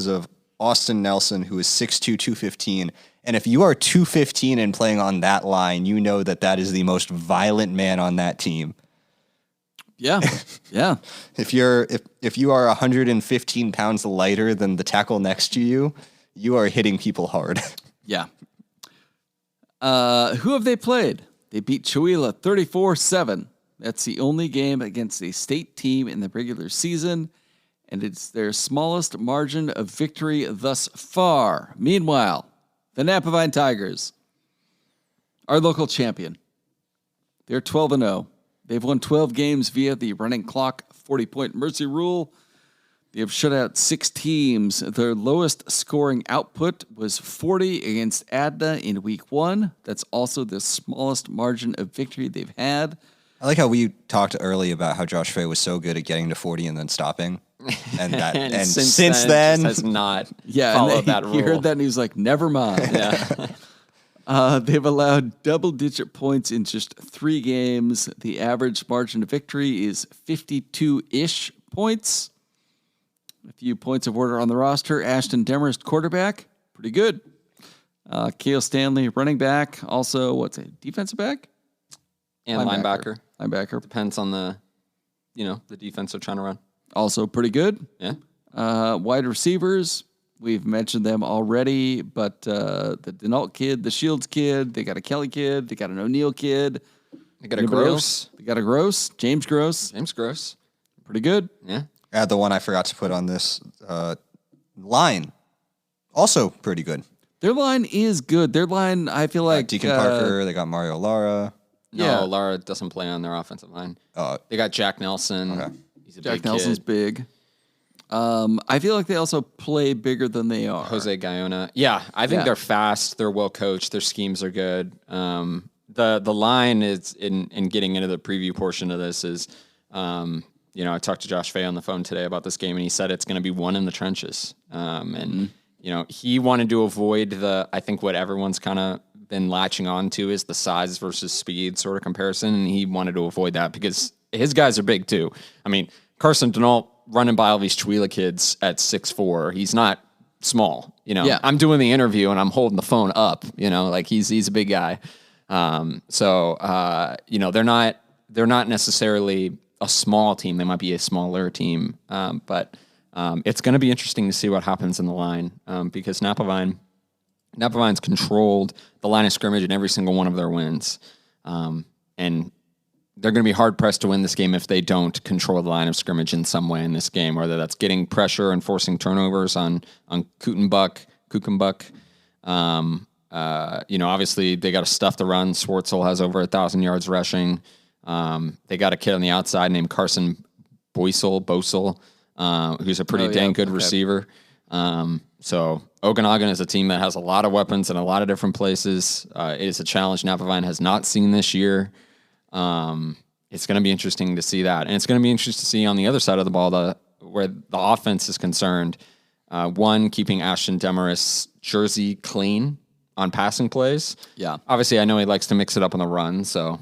of Austin Nelson, who is 6'2", 215. And if you are 215 and playing on that line, you know that is the most violent man on that team. Yeah, yeah. If you are 115 pounds lighter than the tackle next to you, you are hitting people hard. Yeah. Who have they played? They beat Chewelah 34-7. That's the only game against a state team in the regular season, and it's their smallest margin of victory thus far. Meanwhile, the Napavine Tigers, our local champion, they're 12-0. They've won 12 games via the running clock 40-point mercy rule. They have shut out 6 teams. Their lowest scoring output was 40 against Adna in week 1. That's also the smallest margin of victory they've had. I like how we talked early about how Josh Fay was so good at getting to 40 and then stopping. And and since then just has not Yeah, followed and that rule. he heard that and he was like, never mind. Yeah. They've allowed double-digit points in just 3 games. The average margin of victory is 52-ish points. A few points of order on the roster. Ashton Demarest, quarterback, pretty good. Kale Stanley, running back. Also, what's it, defensive back? And linebacker. Linebacker. Depends on the defense they're trying to run. Also pretty good. Yeah. Wide receivers, we've mentioned them already, but the Denault kid, the Shields kid, they got a Kelly kid, they got an O'Neill kid. They got a Anybody Gross. else? They got a Gross, James Gross, James Gross. pretty good. Yeah. the one I forgot to put on this line, also pretty good. Their line is good. Their line, I feel like Deacon Parker, they got Mario Lara. No, Yeah. Lara doesn't play on their offensive line. Uh, They got Jack Nelson. Okay. He's a Jack big Nelson's kid. big. I feel like they also play bigger than they are. Jose Guyona. Yeah, I think Yeah. they're fast. They're well coached. Their schemes are good. The line is in getting into the preview portion of this is, I talked to Josh Fay on the phone today about this game, and he said it's going to be one in the trenches. He wanted to avoid I think what everyone's kind of been latching on to is the size versus speed sort of comparison, and he wanted to avoid that because his guys are big too. I mean, Carson Denault running by all these Chewelah kids at 6'4", he's not small. Yeah. I'm doing the interview and I'm holding the phone up. Like he's a big guy. They're not necessarily a small team. They might be a smaller team, but it's going to be interesting to see what happens in the line because Napavine's controlled the line of scrimmage in every single one of their wins, and they're going to be hard pressed to win this game if they don't control the line of scrimmage in some way in this game, whether that's getting pressure and forcing turnovers on Kuchenbuck. Obviously they got to stuff the run. Schwartzel has over 1,000 yards rushing. They got a kid on the outside named Carson Bosel, who's a pretty dang good receiver. So Okanagan is a team that has a lot of weapons in a lot of different places. It is a challenge Napavine has not seen this year. It's going to be interesting to see that. And it's going to be interesting to see on the other side of the ball, where the offense is concerned. One, keeping Ashton Demarest' jersey clean on passing plays. Yeah. Obviously, I know he likes to mix it up on the run. So,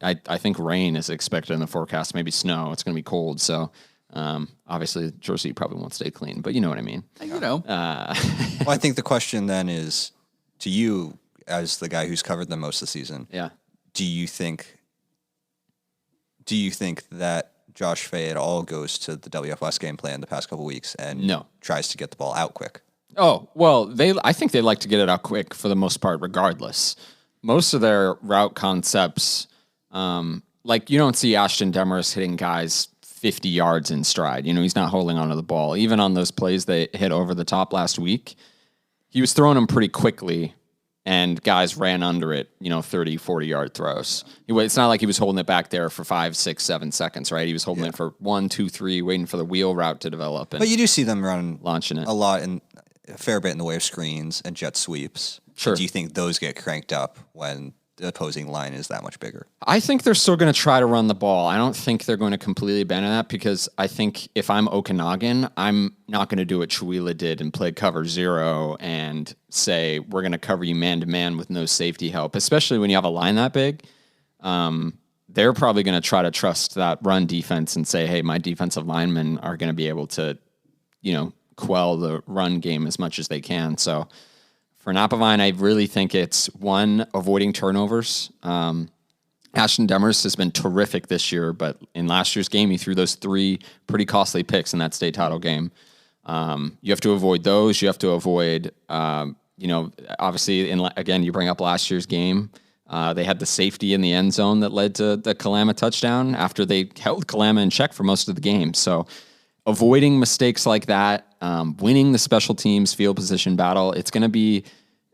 I think rain is expected in the forecast, maybe snow. It's going to be cold. So, obviously, the jersey probably won't stay clean, but you know what I mean. Well, I think the question then is to you, as the guy who's covered them most of the season. Yeah. Do you think that Josh Fay at all goes to the WFS game plan the past couple weeks and tries to get the ball out quick? Oh, well, I think they like to get it out quick for the most part, regardless. Most of their route concepts, you don't see Ashton Demarest hitting guys 50 yards in stride. He's not holding onto the ball. Even on those plays they hit over the top last week, he was throwing them pretty quickly, and guys ran under it, 30, 40-yard throws. It's not like he was holding it back there for 5, 6, 7 seconds, right? He was holding it for 1, 2, 3, waiting for the wheel route to develop. But you do see them run launching it a lot, and a fair bit in the way of screens and jet sweeps. Sure. Do you think those get cranked up when the opposing line is that much bigger? I think they're still going to try to run the ball. I don't think they're going to completely abandon that, because I think if I'm Okanagan, I'm not going to do what Chihuahua did and play cover 0 and say, we're going to cover you man-to-man with no safety help, especially when you have a line that big. They're probably going to try to trust that run defense and say, hey, my defensive linemen are going to be able to, quell the run game as much as they can. So for Napavine, I really think it's, one, avoiding turnovers. Ashton Demarest has been terrific this year, but in last year's game, he threw those 3 pretty costly picks in that state title game. You have to avoid those. You have to avoid, obviously, again, you bring up last year's game. They had the safety in the end zone that led to the Kalama touchdown after they held Kalama in check for most of the game. So avoiding mistakes like that, winning the special teams field position battle, it's going to be,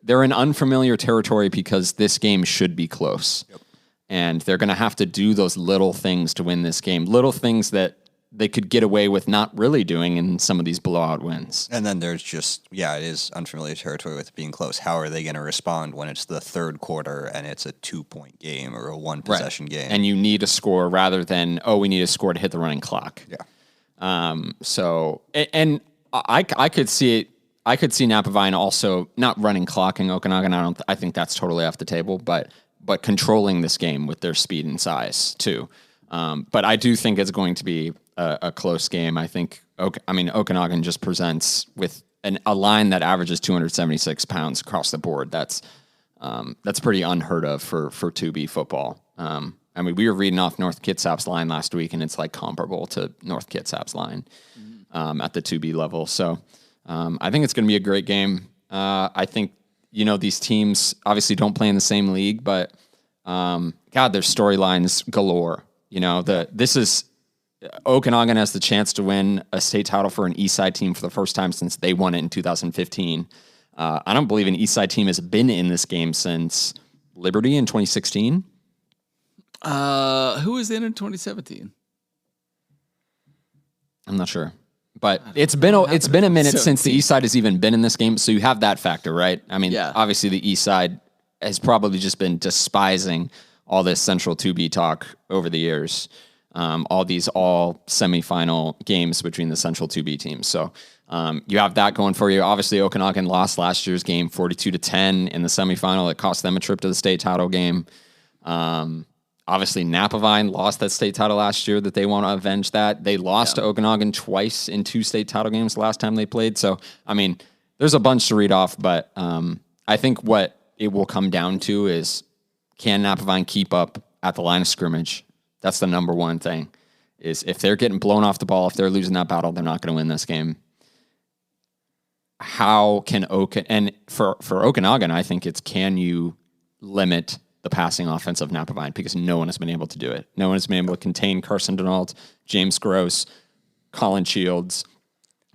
they're in unfamiliar territory because this game should be close. Yep. And they're going to have to do those little things to win this game, little things that they could get away with not really doing in some of these blowout wins. And then there's just, it is unfamiliar territory with being close. How are they going to respond when it's the third quarter and it's a 2-point game or a 1-possession game? And you need a score rather than, we need a score to hit the running clock. Yeah. I could see it. I could see Napavine also not running clocking Okanagan. I think that's totally off the table, but controlling this game with their speed and size too. But I do think it's going to be a close game. I think, Okanagan just presents with a line that averages 276 pounds across the board. That's pretty unheard of for 2B football. We were reading off North Kitsap's line last week, and it's like comparable to North Kitsap's line at the 2B level. So I think it's going to be a great game. I think, these teams obviously don't play in the same league, but there's storylines galore. This is Okanagan has the chance to win a state title for an Eastside team for the first time since they won it in 2015. I don't believe an Eastside team has been in this game since Liberty in 2016. Who was in 2017? I'm not sure, but it's been a minute since the East Side has even been in this game. So you have that factor, right? Obviously the East Side has probably just been despising all this Central 2B talk over the years. All semifinal games between the Central 2B teams. So you have that going for you. Obviously Okanagan lost last year's game 42-10 in the semifinal. It cost them a trip to the state title game. Obviously, Napavine lost that state title last year that they want to avenge that. They lost to Okanagan twice in 2 state title games the last time they played. So, there's a bunch to read off, but I think what it will come down to is, can Napavine keep up at the line of scrimmage? That's the number one thing, is if they're getting blown off the ball, if they're losing that battle, they're not going to win this game. How can for Okanagan, I think it's, can you limit the passing offense of Napa Vine because no one has been able to do it. No one has been able to contain Carson Denault, James Gross, Colin Shields,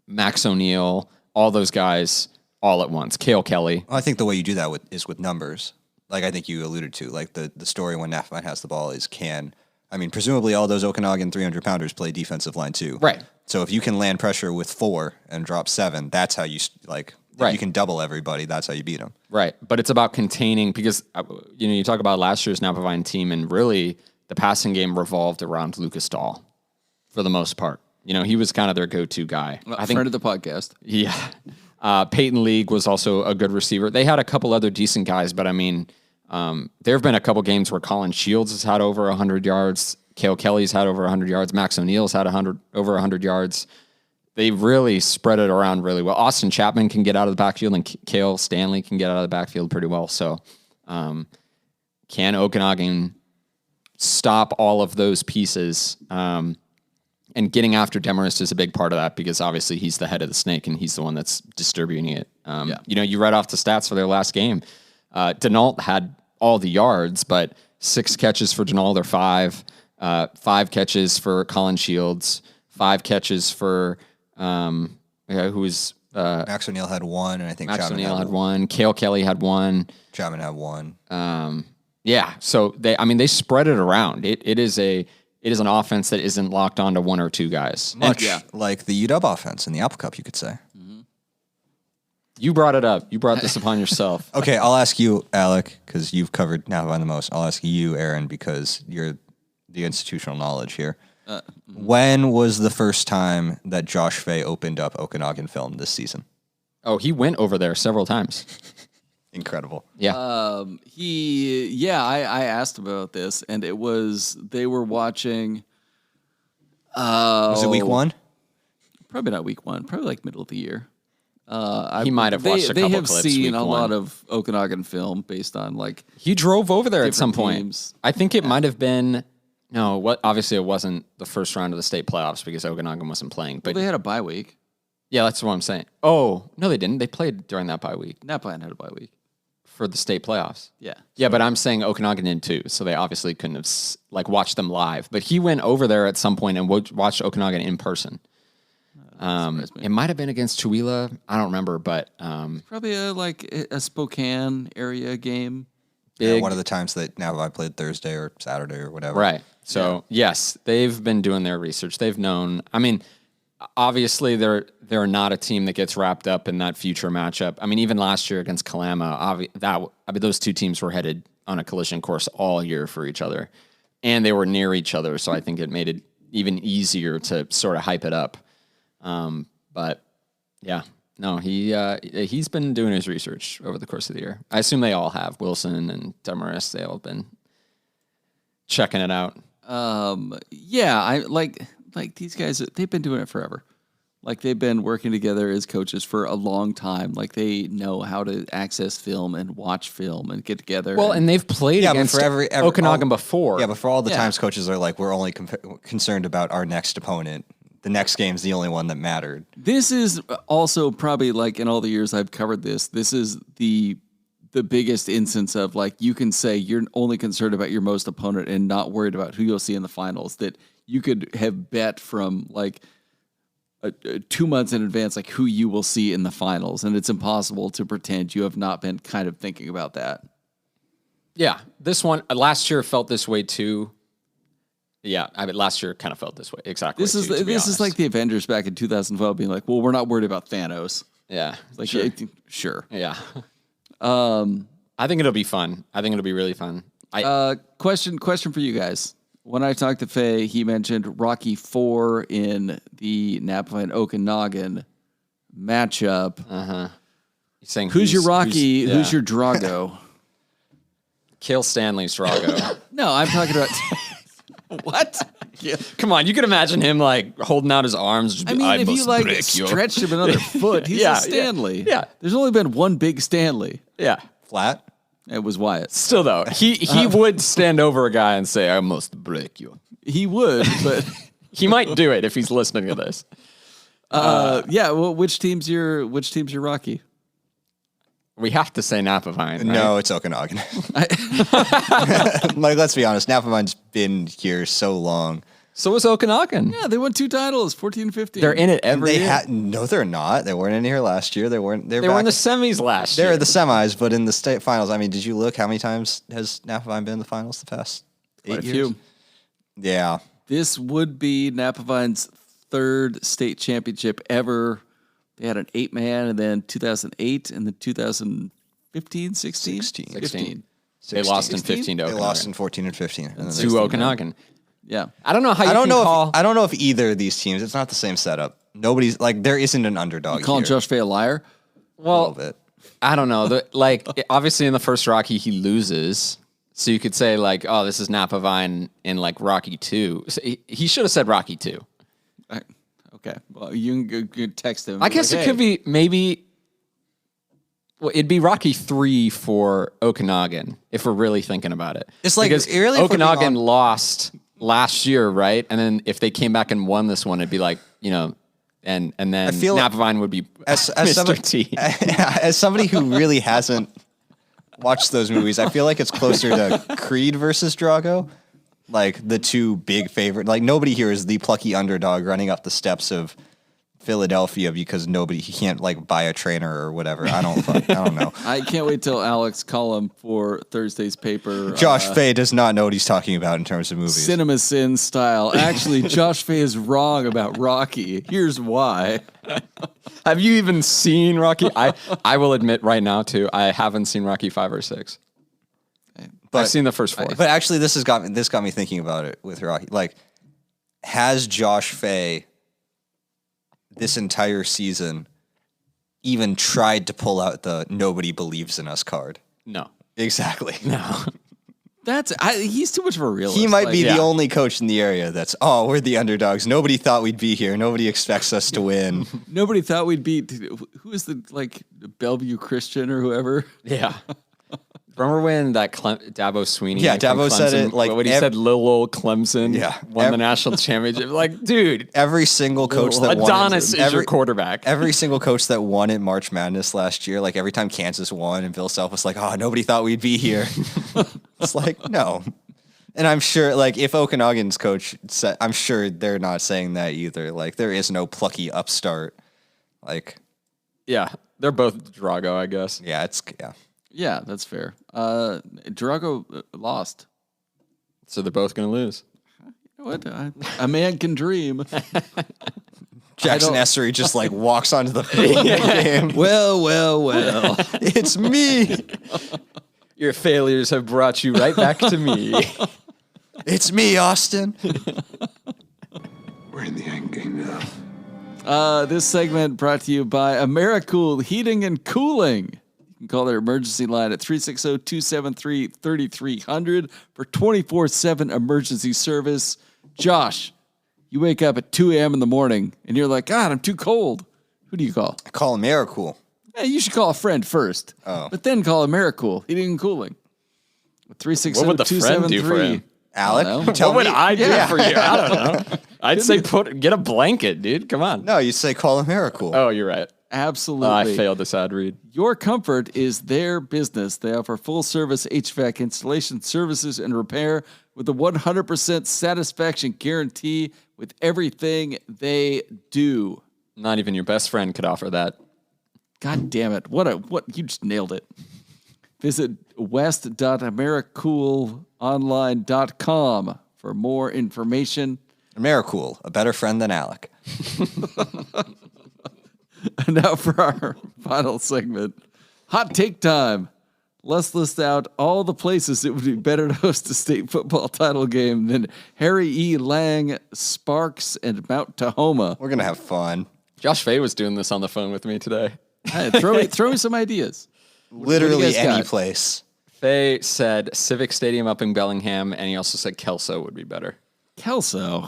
Max O'Neill, all those guys all at once. Cale Kelly. Well, I think the way you do that is with numbers. Like I think you alluded to, like the story when Napa Vine has the ball is presumably all those Okanagan 300-pounders play defensive line too. Right. So if you can land pressure with 4 and drop 7, that's how you like. If you can double everybody, that's how you beat them. Right. But it's about containing because, you talk about last year's Napa Vine team and really the passing game revolved around Lucas Dahl for the most part. He was kind of their go-to guy. I think friend of the podcast. Yeah. Peyton League was also a good receiver. They had a couple other decent guys, but there have been a couple games where Colin Shields has had over 100 yards. Cale Kelly's had over 100 yards. Max O'Neill's had over 100 yards. They really spread it around really well. Austin Chapman can get out of the backfield, and Cale Stanley can get out of the backfield pretty well. So, can Okanagan stop all of those pieces? And getting after Demarest is a big part of that because obviously he's the head of the snake and he's the one that's distributing it. You read off the stats for their last game. Denault had all the yards, but 6 catches for Denault or 5, 5 catches for Colin Shields, 5 catches for who was Max O'Neill had 1, and I think Max Chapman O'Neill had 1. Cale Kelly had 1. Chapman had 1. So they spread it around. It is an offense that isn't locked onto 1 or 2 guys. Much like the UW offense in the Apple Cup, you could say. Mm-hmm. You brought it up. You brought this upon yourself. Okay, I'll ask you, Alec, because you've covered Napa Vine the most. I'll ask you, Aaron, because you're the institutional knowledge here. When was the first time that Josh Fay opened up Okanagan film this season? Oh, he went over there several times. Incredible. Yeah. I asked about this, and they were watching. Was it week 1? Probably not week 1. Probably like middle of the year. He might have watched a couple clips. They have seen a week 1. lot of Okanagan film based on he drove over there at some point. Teams. I think it might have been. No, obviously it wasn't the first round of the state playoffs because Okanagan wasn't playing. But they had a bye week. Yeah, that's what I'm saying. Oh, no, they didn't. They played during that bye week. Napa Vine had a bye week. For the state playoffs. Yeah. Yeah, but I'm saying Okanagan did too, so they obviously couldn't have watched them live. But he went over there at some point and watched Okanagan in person. It might have been against Chihuahua. I don't remember, but probably a Spokane area game. Yeah, one of the times that now I played Thursday or Saturday or whatever. Right. So yes, they've been doing their research. They've known. Obviously they're not a team that gets wrapped up in that future matchup. Even last year against Kalama, those two teams were headed on a collision course all year for each other, and they were near each other. So I think it made it even easier to sort of hype it up. But yeah, no, he's been doing his research over the course of the year. I assume they all have. Wilson and Demarest, they all have been checking it out. I like these guys. They've been doing it forever. They've been working together as coaches for a long time. They know how to access film and watch film and get together. Well, and they've played against Okanagan before. Yeah, but for all the times coaches are we're only concerned about our next opponent. The next game's the only one that mattered. This is also probably in all the years I've covered this is the biggest instance of you can say you're only concerned about your most opponent and not worried about who you'll see in the finals. That you could have bet from 2 months in advance who you will see in the finals, and it's impossible to pretend you have not been kind of thinking about that. Yeah, this one last year felt this way too. Yeah, last year kind of felt this way exactly. This is like the Avengers back in 2012 being well, we're not worried about Thanos. Yeah, sure. Yeah. I think it'll be fun. I think it'll be really fun. Question for you guys. When I talked to Faye, he mentioned Rocky 4 in the Napa and Okanagan matchup. He's saying who's your Rocky? Who's your Drago? Cale Stanley's Drago. No, I'm talking about what? Come on, you can imagine him holding out his arms. If you stretched him another foot, he's a Stanley. Yeah. There's only been one big Stanley. Yeah. Flat? It was Wyatt. Still though, he would stand over a guy and say, "I must break you." He would, but he might do it if he's listening to this. Well, which team's your Rocky? We have to say Napavine, right? No, it's Okanagan. Like, let's be honest, Napavine's been here so long. So was Okanagan. Yeah, they won 2 titles, 14 15. They're in it every year. No, they're not. They weren't in here last year. They were in the semis last year. They're the semis, but in the state finals. I mean, did you look how many times has Napavine been in the finals the past 8 years? Few. Yeah. This would be Napavine's 3rd state championship ever. They had an 8-man, and then 2008, and then 2015, 16? 16. They lost in 15 to They Okanagan. lost in 14 and 15. And then To Okanagan. Yeah. I don't know how I don't know call. if either of these teams. It's not the same setup. Nobody's like there isn't an underdog. Calling here. Josh Fay a liar? A little bit. I don't know. Obviously in the first Rocky, he loses. So you could say like, oh, this is Napavine in like Rocky 2. So he should have said Rocky 2. Okay. Well, you can text him. I guess it could be maybe. Well, it'd be Rocky 3 for Okanagan if we're really thinking about it. It's like, because really, if we're being Okanagan lost last year, right? And then if they came back and won this one, it'd be like, and then Napavine would be as Mr. T. As somebody who really hasn't watched those movies, I feel like it's closer to Creed versus Drago. Like the two big favorite. Like nobody here is the plucky underdog running up the steps of Philadelphia because he can't like buy a trainer or whatever. I don't know. I can't wait till Alex column for Thursday's paper. Josh Fay does not know what he's talking about in terms of movies. Cinema Sin style. Actually, Josh Fay is wrong about Rocky. Here's why. Have you even seen Rocky? I will admit right now too, I haven't seen Rocky 5 or 6. But I've seen the first 4. But actually, this got me thinking about it with Rocky. Like, has Josh Fay this entire season even tried to pull out the "nobody believes in us" card? No, exactly. No, he's too much of a realist. He might be the only coach in the area that's we're the underdogs. Nobody thought we'd be here. Nobody expects us to win. Nobody thought we'd beat. Who is the Bellevue Christian or whoever? Yeah. Remember when that Dabo Sweeney? Yeah, Dabo said it like when he said little old Clemson won the national championship. Like, dude, every single coach that Adonis is your quarterback. Every single coach that won in March Madness last year, like every time Kansas won and Bill Self was like, nobody thought we'd be here. It's like, no. And I'm sure, like, if Okanagan's coach said, I'm sure they're not saying that either. Like, there is no plucky upstart. Like, yeah, they're both Drago, I guess. Yeah, Yeah, that's fair. Drago lost. So they're both going to lose. You know what? A man can dream. Jackson Essery just like walks onto the field. Game. Well. It's me. Your failures have brought you right back to me. It's me, Austin. We're in the endgame now. This segment brought to you by AmeriCool Heating and Cooling. You can call their emergency line at 360-273-3300 for 24/7 emergency service. Josh, you wake up at 2 a.m. in the morning and you're like, God, I'm too cold. Who do you call? I call AmeriCool. Hey, you should call a friend first. But then call AmeriCool Heating and Cooling. 360-273. What would the friend do for him? Alec, what would I do for you? I don't know. I'd say get a blanket, dude. Come on. No, you'd say call AmeriCool. Oh, you're right. Absolutely. I failed this ad read. Your comfort is their business. They offer full-service HVAC installation services and repair with a 100% satisfaction guarantee with everything they do. Not even your best friend could offer that. God damn it. What you just nailed it. Visit west.americoolonline.com for more information. AmeriCool, a better friend than Alec. And now for our final segment, Hot Take Time. Let's list out all the places it would be better to host a state football title game than Harry E. Lang, Sparks, and Mount Tahoma. We're going to have fun. Josh Fay was doing this on the phone with me today. Hey, throw me some ideas. Literally any place. Fay said Civic Stadium up in Bellingham, and he also said Kelso would be better. Kelso.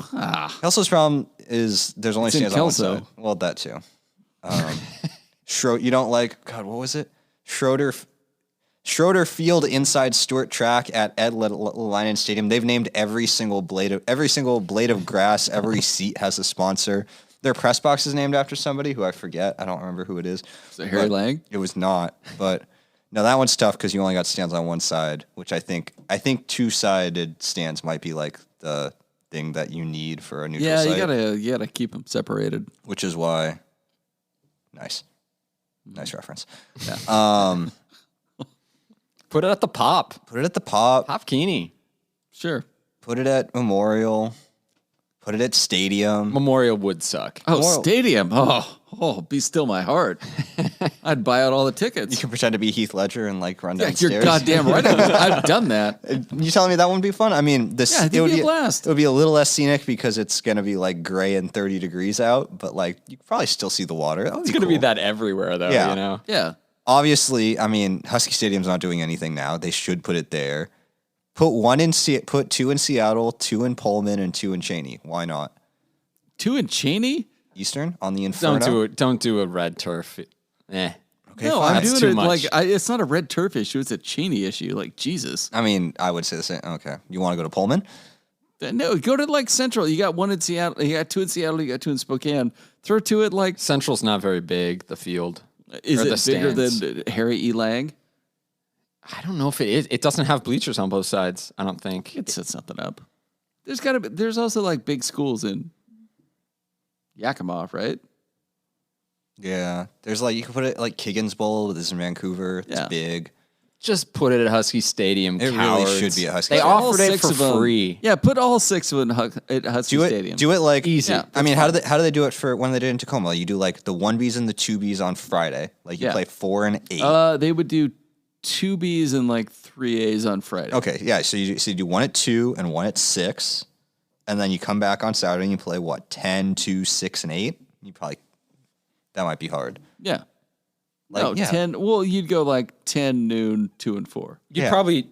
Kelso's problem is there's only stands on one Kelso. side. Well, that too. You don't like, God, what was it? Schroeder Field inside Stewart Track at Ed Leinen Stadium. They've named every single blade of grass. Every seat has a sponsor. Their press box is named after somebody who I forget. I don't remember who it is. Is it Harry Lang? It was not, but No, that one's tough because you only got stands on one side, which I think two-sided stands might be like the thing that you need for a neutral Yeah, site. you gotta keep them separated. Which is why, nice reference. Yeah. Put it at the Pop. Put it at the Pop. Pop Keeney. Sure. Put it at Memorial. Put it at Stadium. Memorial would suck. Oh, Memorial. Stadium. Oh, be still my heart. I'd buy out all the tickets. You can pretend to be Heath Ledger and like run Yeah, downstairs. you're goddamn right. I've done that. You telling me that wouldn't be fun? I mean, Yeah, I think it'd be a blast. It would be a little less scenic because it's gonna be like gray and 30 degrees out, but like you could probably still see the water. It's going to be that everywhere, though, Yeah. you know? Yeah. Obviously, I mean, Husky Stadium's not doing anything now. They should put it there. Put two in Seattle, 2 in Pullman, and 2 in Cheney. Why not? 2 in Cheney? Eastern on the Inferno. Don't do a red turf. Okay, No, fine. I'm That's doing too it much. it's not a red turf issue. It's a Cheney issue. Like, Jesus. I mean, I would say the same. Okay, you want to go to Pullman? No, go to like Central. You got 1 in Seattle. You got 2 in Seattle. You got 2 in Spokane. Throw 2 at like. Central's not very big, the field. Is Or it the bigger stands. than Harry E. Lang? I don't know if it is. It doesn't have bleachers on both sides, I don't think. It set something up. There's also like big schools in Yakima, right? Yeah, there's like you can put it like Kiggins Bowl. This is in Vancouver. It's Yeah. big. Just put it at Husky Stadium. It really cowards. should be at Husky They Stadium. offered it 6 for of them. free. Yeah, put all 6 of them at Husky Do it. Stadium. Do it like Easy. Yeah, I mean, how do they do it for when they did it in Tacoma? You do like the 1Bs and the 2Bs on Friday. Like you Yeah. play 4 and 8. They would do 2 Bs and like 3 As on Friday. Okay, yeah. So you do 1 at 2 and 1 at 6, and then you come back on Saturday and you play what 10, 2, 6, and 8. You probably that might be hard. Yeah. Like, No, yeah. 10. Well, you'd go like 10, noon, 2, and 4. You Yeah. probably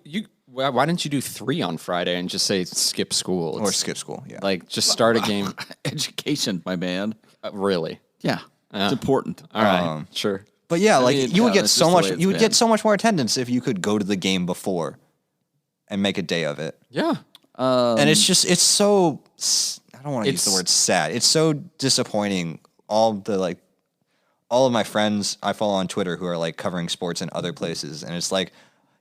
why didn't you do 3 on Friday and just say skip school? Or It's skip school. Yeah. like just start a game. Education, my man. Really? Yeah. It's important. All right, sure. But yeah, like mean, you would yeah, get that's so just the much. way it's You would been. get so much more attendance if you could go to the game before, and make a day of it. Yeah. And it's so. I don't want to use the It's- word sad. It's so disappointing. All of my friends I follow on Twitter who are like covering sports in other places, and it's like,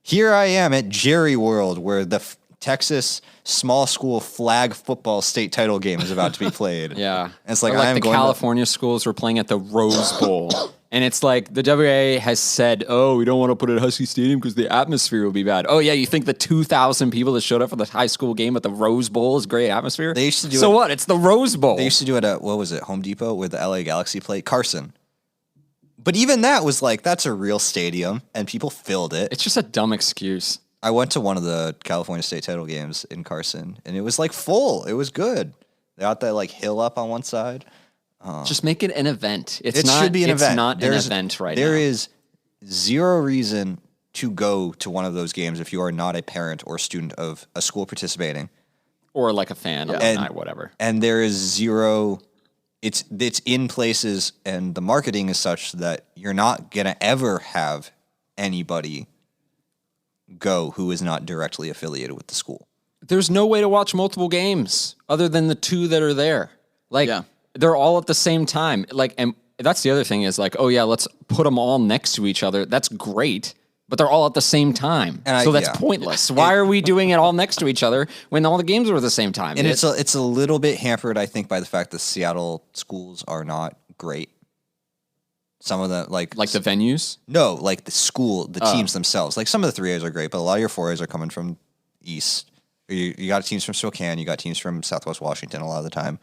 here I am at Jerry World where the Texas small school flag football state title game is about to be played. Yeah. And it's like, Or I am the going to- California schools were playing at the Rose Bowl. And it's like the WA has said, oh, we don't want to put it at Husky Stadium because the atmosphere will be bad. Oh, yeah, you think the 2,000 people that showed up for the high school game at the Rose Bowl is great atmosphere? They used to do so it- what? It's the Rose Bowl. They used to do it at, what was it, Home Depot, where the LA Galaxy played Carson. But even that was like, that's a real stadium, and people filled it. It's just a dumb excuse. I went to one of the California state title games in Carson, and it was like full. It was good. They got that like hill up on one side. Just make it an event. It's It not, should be an it's event. not There's- an event right There now. is zero reason to go to one of those games if you are not a parent or student of a school participating. Or like a fan, alumni, whatever. And there is zero. It's in places, and the marketing is such that you're not gonna ever have anybody go who is not directly affiliated with the school. There's no way to watch multiple games other than the 2 that are there. Like Yeah. they're all at the same time. Like, and that's the other thing is like, oh yeah, let's put them all next to each other. That's great, but they're all at the same time. And so that's yeah. pointless. Why are we doing it all next to each other when all the games are at the same time? And it's a little bit hampered, I think, by the fact that Seattle schools are not great. Some of the like the venues. no, like the school, the teams themselves. Like some of the 3As are great, but a lot of your 4As are coming from East. You got teams from Spokane, you got teams from Southwest Washington a lot of the time.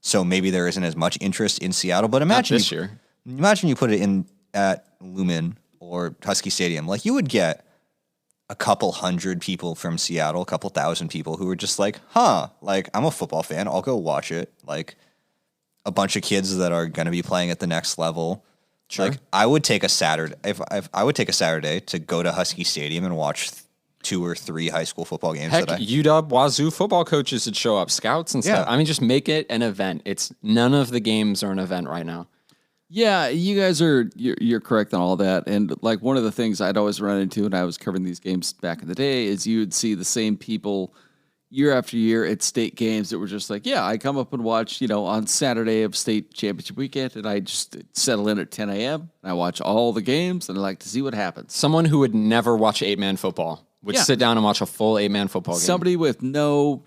So maybe there isn't as much interest in Seattle. But imagine this year. Imagine you put it in at Lumen or Husky Stadium. Like you would get a couple hundred people from Seattle, a couple thousand people who were just like, like I'm a football fan, I'll go watch it. Like a bunch of kids that are going to be playing at the next level. Sure. Like I would take a Saturday if I would take a Saturday to go to Husky Stadium and watch 2 or 3 high school football games. Heck, that I, UW Wazoo football coaches would show up, scouts and stuff. Yeah. I mean, just make it an event. It's none of the games are an event right now. Yeah, you guys you're correct on all that. And like one of the things I'd always run into when I was covering these games back in the day is you'd see the same people year after year at state games that were just like, yeah, I come up and watch, on Saturday of state championship weekend, and I just settle in at 10 a.m. and I watch all the games, and I like to see what happens. Someone who would never watch 8-man football would sit down and watch a full 8-man football game. Somebody with no,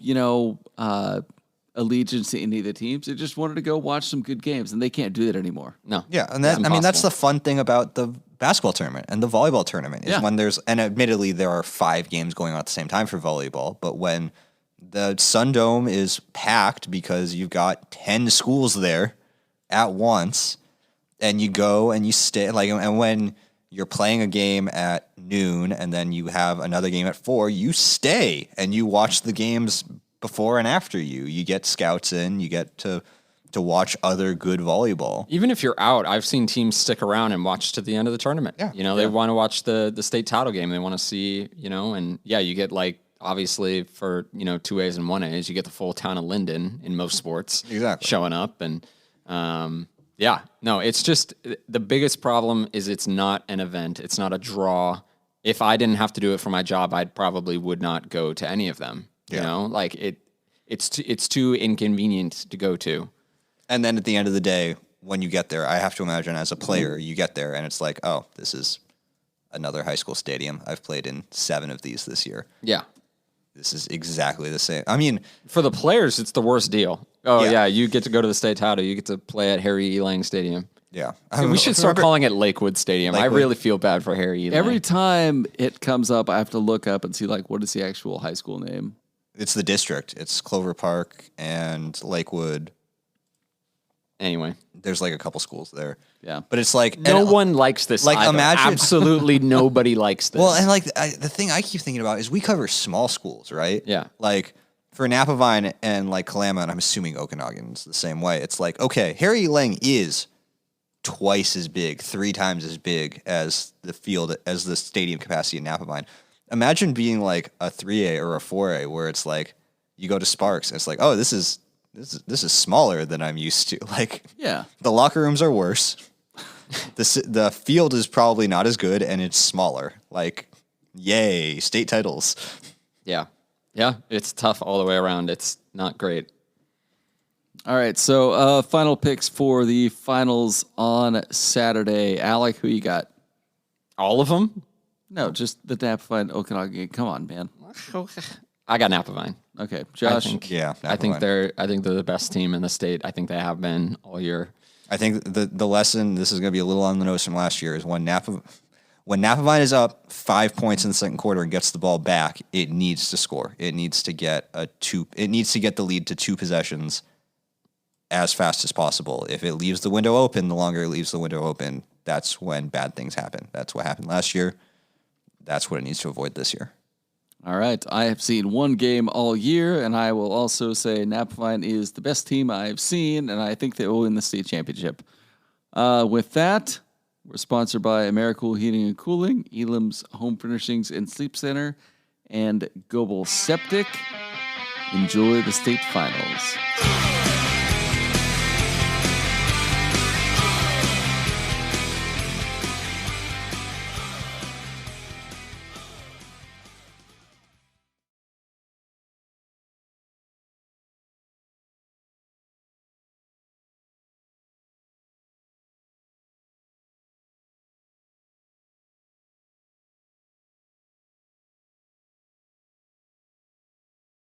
allegiance to any of the teams. They just wanted to go watch some good games, and they can't do that anymore. No. Yeah, and that's the fun thing about the basketball tournament and the volleyball tournament is when and admittedly there are 5 games going on at the same time for volleyball, but when the Sun Dome is packed because you've got 10 schools there at once, and you go and you stay and when you're playing a game at noon and then you have another game at 4, you stay and you watch the games before and after you get scouts in, you get to watch other good volleyball. Even if you're out, I've seen teams stick around and watch to the end of the tournament. Yeah. They want to watch the state title game. They want to see, and you get obviously for, 2As and 1As, you get the full town of Linden in most sports showing up. And it's just the biggest problem is it's not an event. It's not a draw. If I didn't have to do it for my job, I probably would not go to any of them. It's too inconvenient to go to. And then at the end of the day, when you get there, I have to imagine as a player, you get there and it's like, oh, this is another high school stadium. I've played in 7 of these this year. Yeah. This is exactly the same. I mean, for the players, it's the worst deal. Oh, yeah, you get to go to the state title. You get to play at Harry E. Lang Stadium. Yeah. We should start calling it Lakewood Stadium. I really feel bad for Harry E. Lang. Every time it comes up, I have to look up and see, what is the actual high school name? It's the district. It's Clover Park and Lakewood. Anyway, there's a couple schools there. Yeah. But it's no one likes this. Imagine absolutely nobody likes this. Well, and the thing I keep thinking about is we cover small schools, right? Yeah. For Napavine and Kalama, and I'm assuming Okanagan's the same way. It's okay, Harry Lang is twice as big, 3 times as big as the field, as the stadium capacity in Napavine. Imagine being a 3A or a 4A where it's you go to Sparks and it's oh, this is smaller than I'm used to. The locker rooms are worse. The field is probably not as good and it's smaller. Yay, state titles. Yeah. Yeah, it's tough all the way around. It's not great. All right, so final picks for the finals on Saturday. Alec, who you got? All of them? No, just the Napavine Okanagan game. Come on, man. I got Napavine. Okay, Josh. I think they're the best team in the state. I think they have been all year. I think the lesson, this is going to be a little on the nose from last year, is when Napavine is up 5 points in the second quarter and gets the ball back, it needs to score. It needs to get the lead to 2 possessions as fast as possible. If it leaves the window open, the longer it leaves the window open, that's when bad things happen. That's what happened last year. That's what it needs to avoid this year. All right. I have seen 1 game all year, and I will also say Napavine is the best team I've seen, and I think they will win the state championship. With that, we're sponsored by AmeriCool Heating and Cooling, Elam's Home Furnishings and Sleep Center, and Gobel Septic. Enjoy the state finals.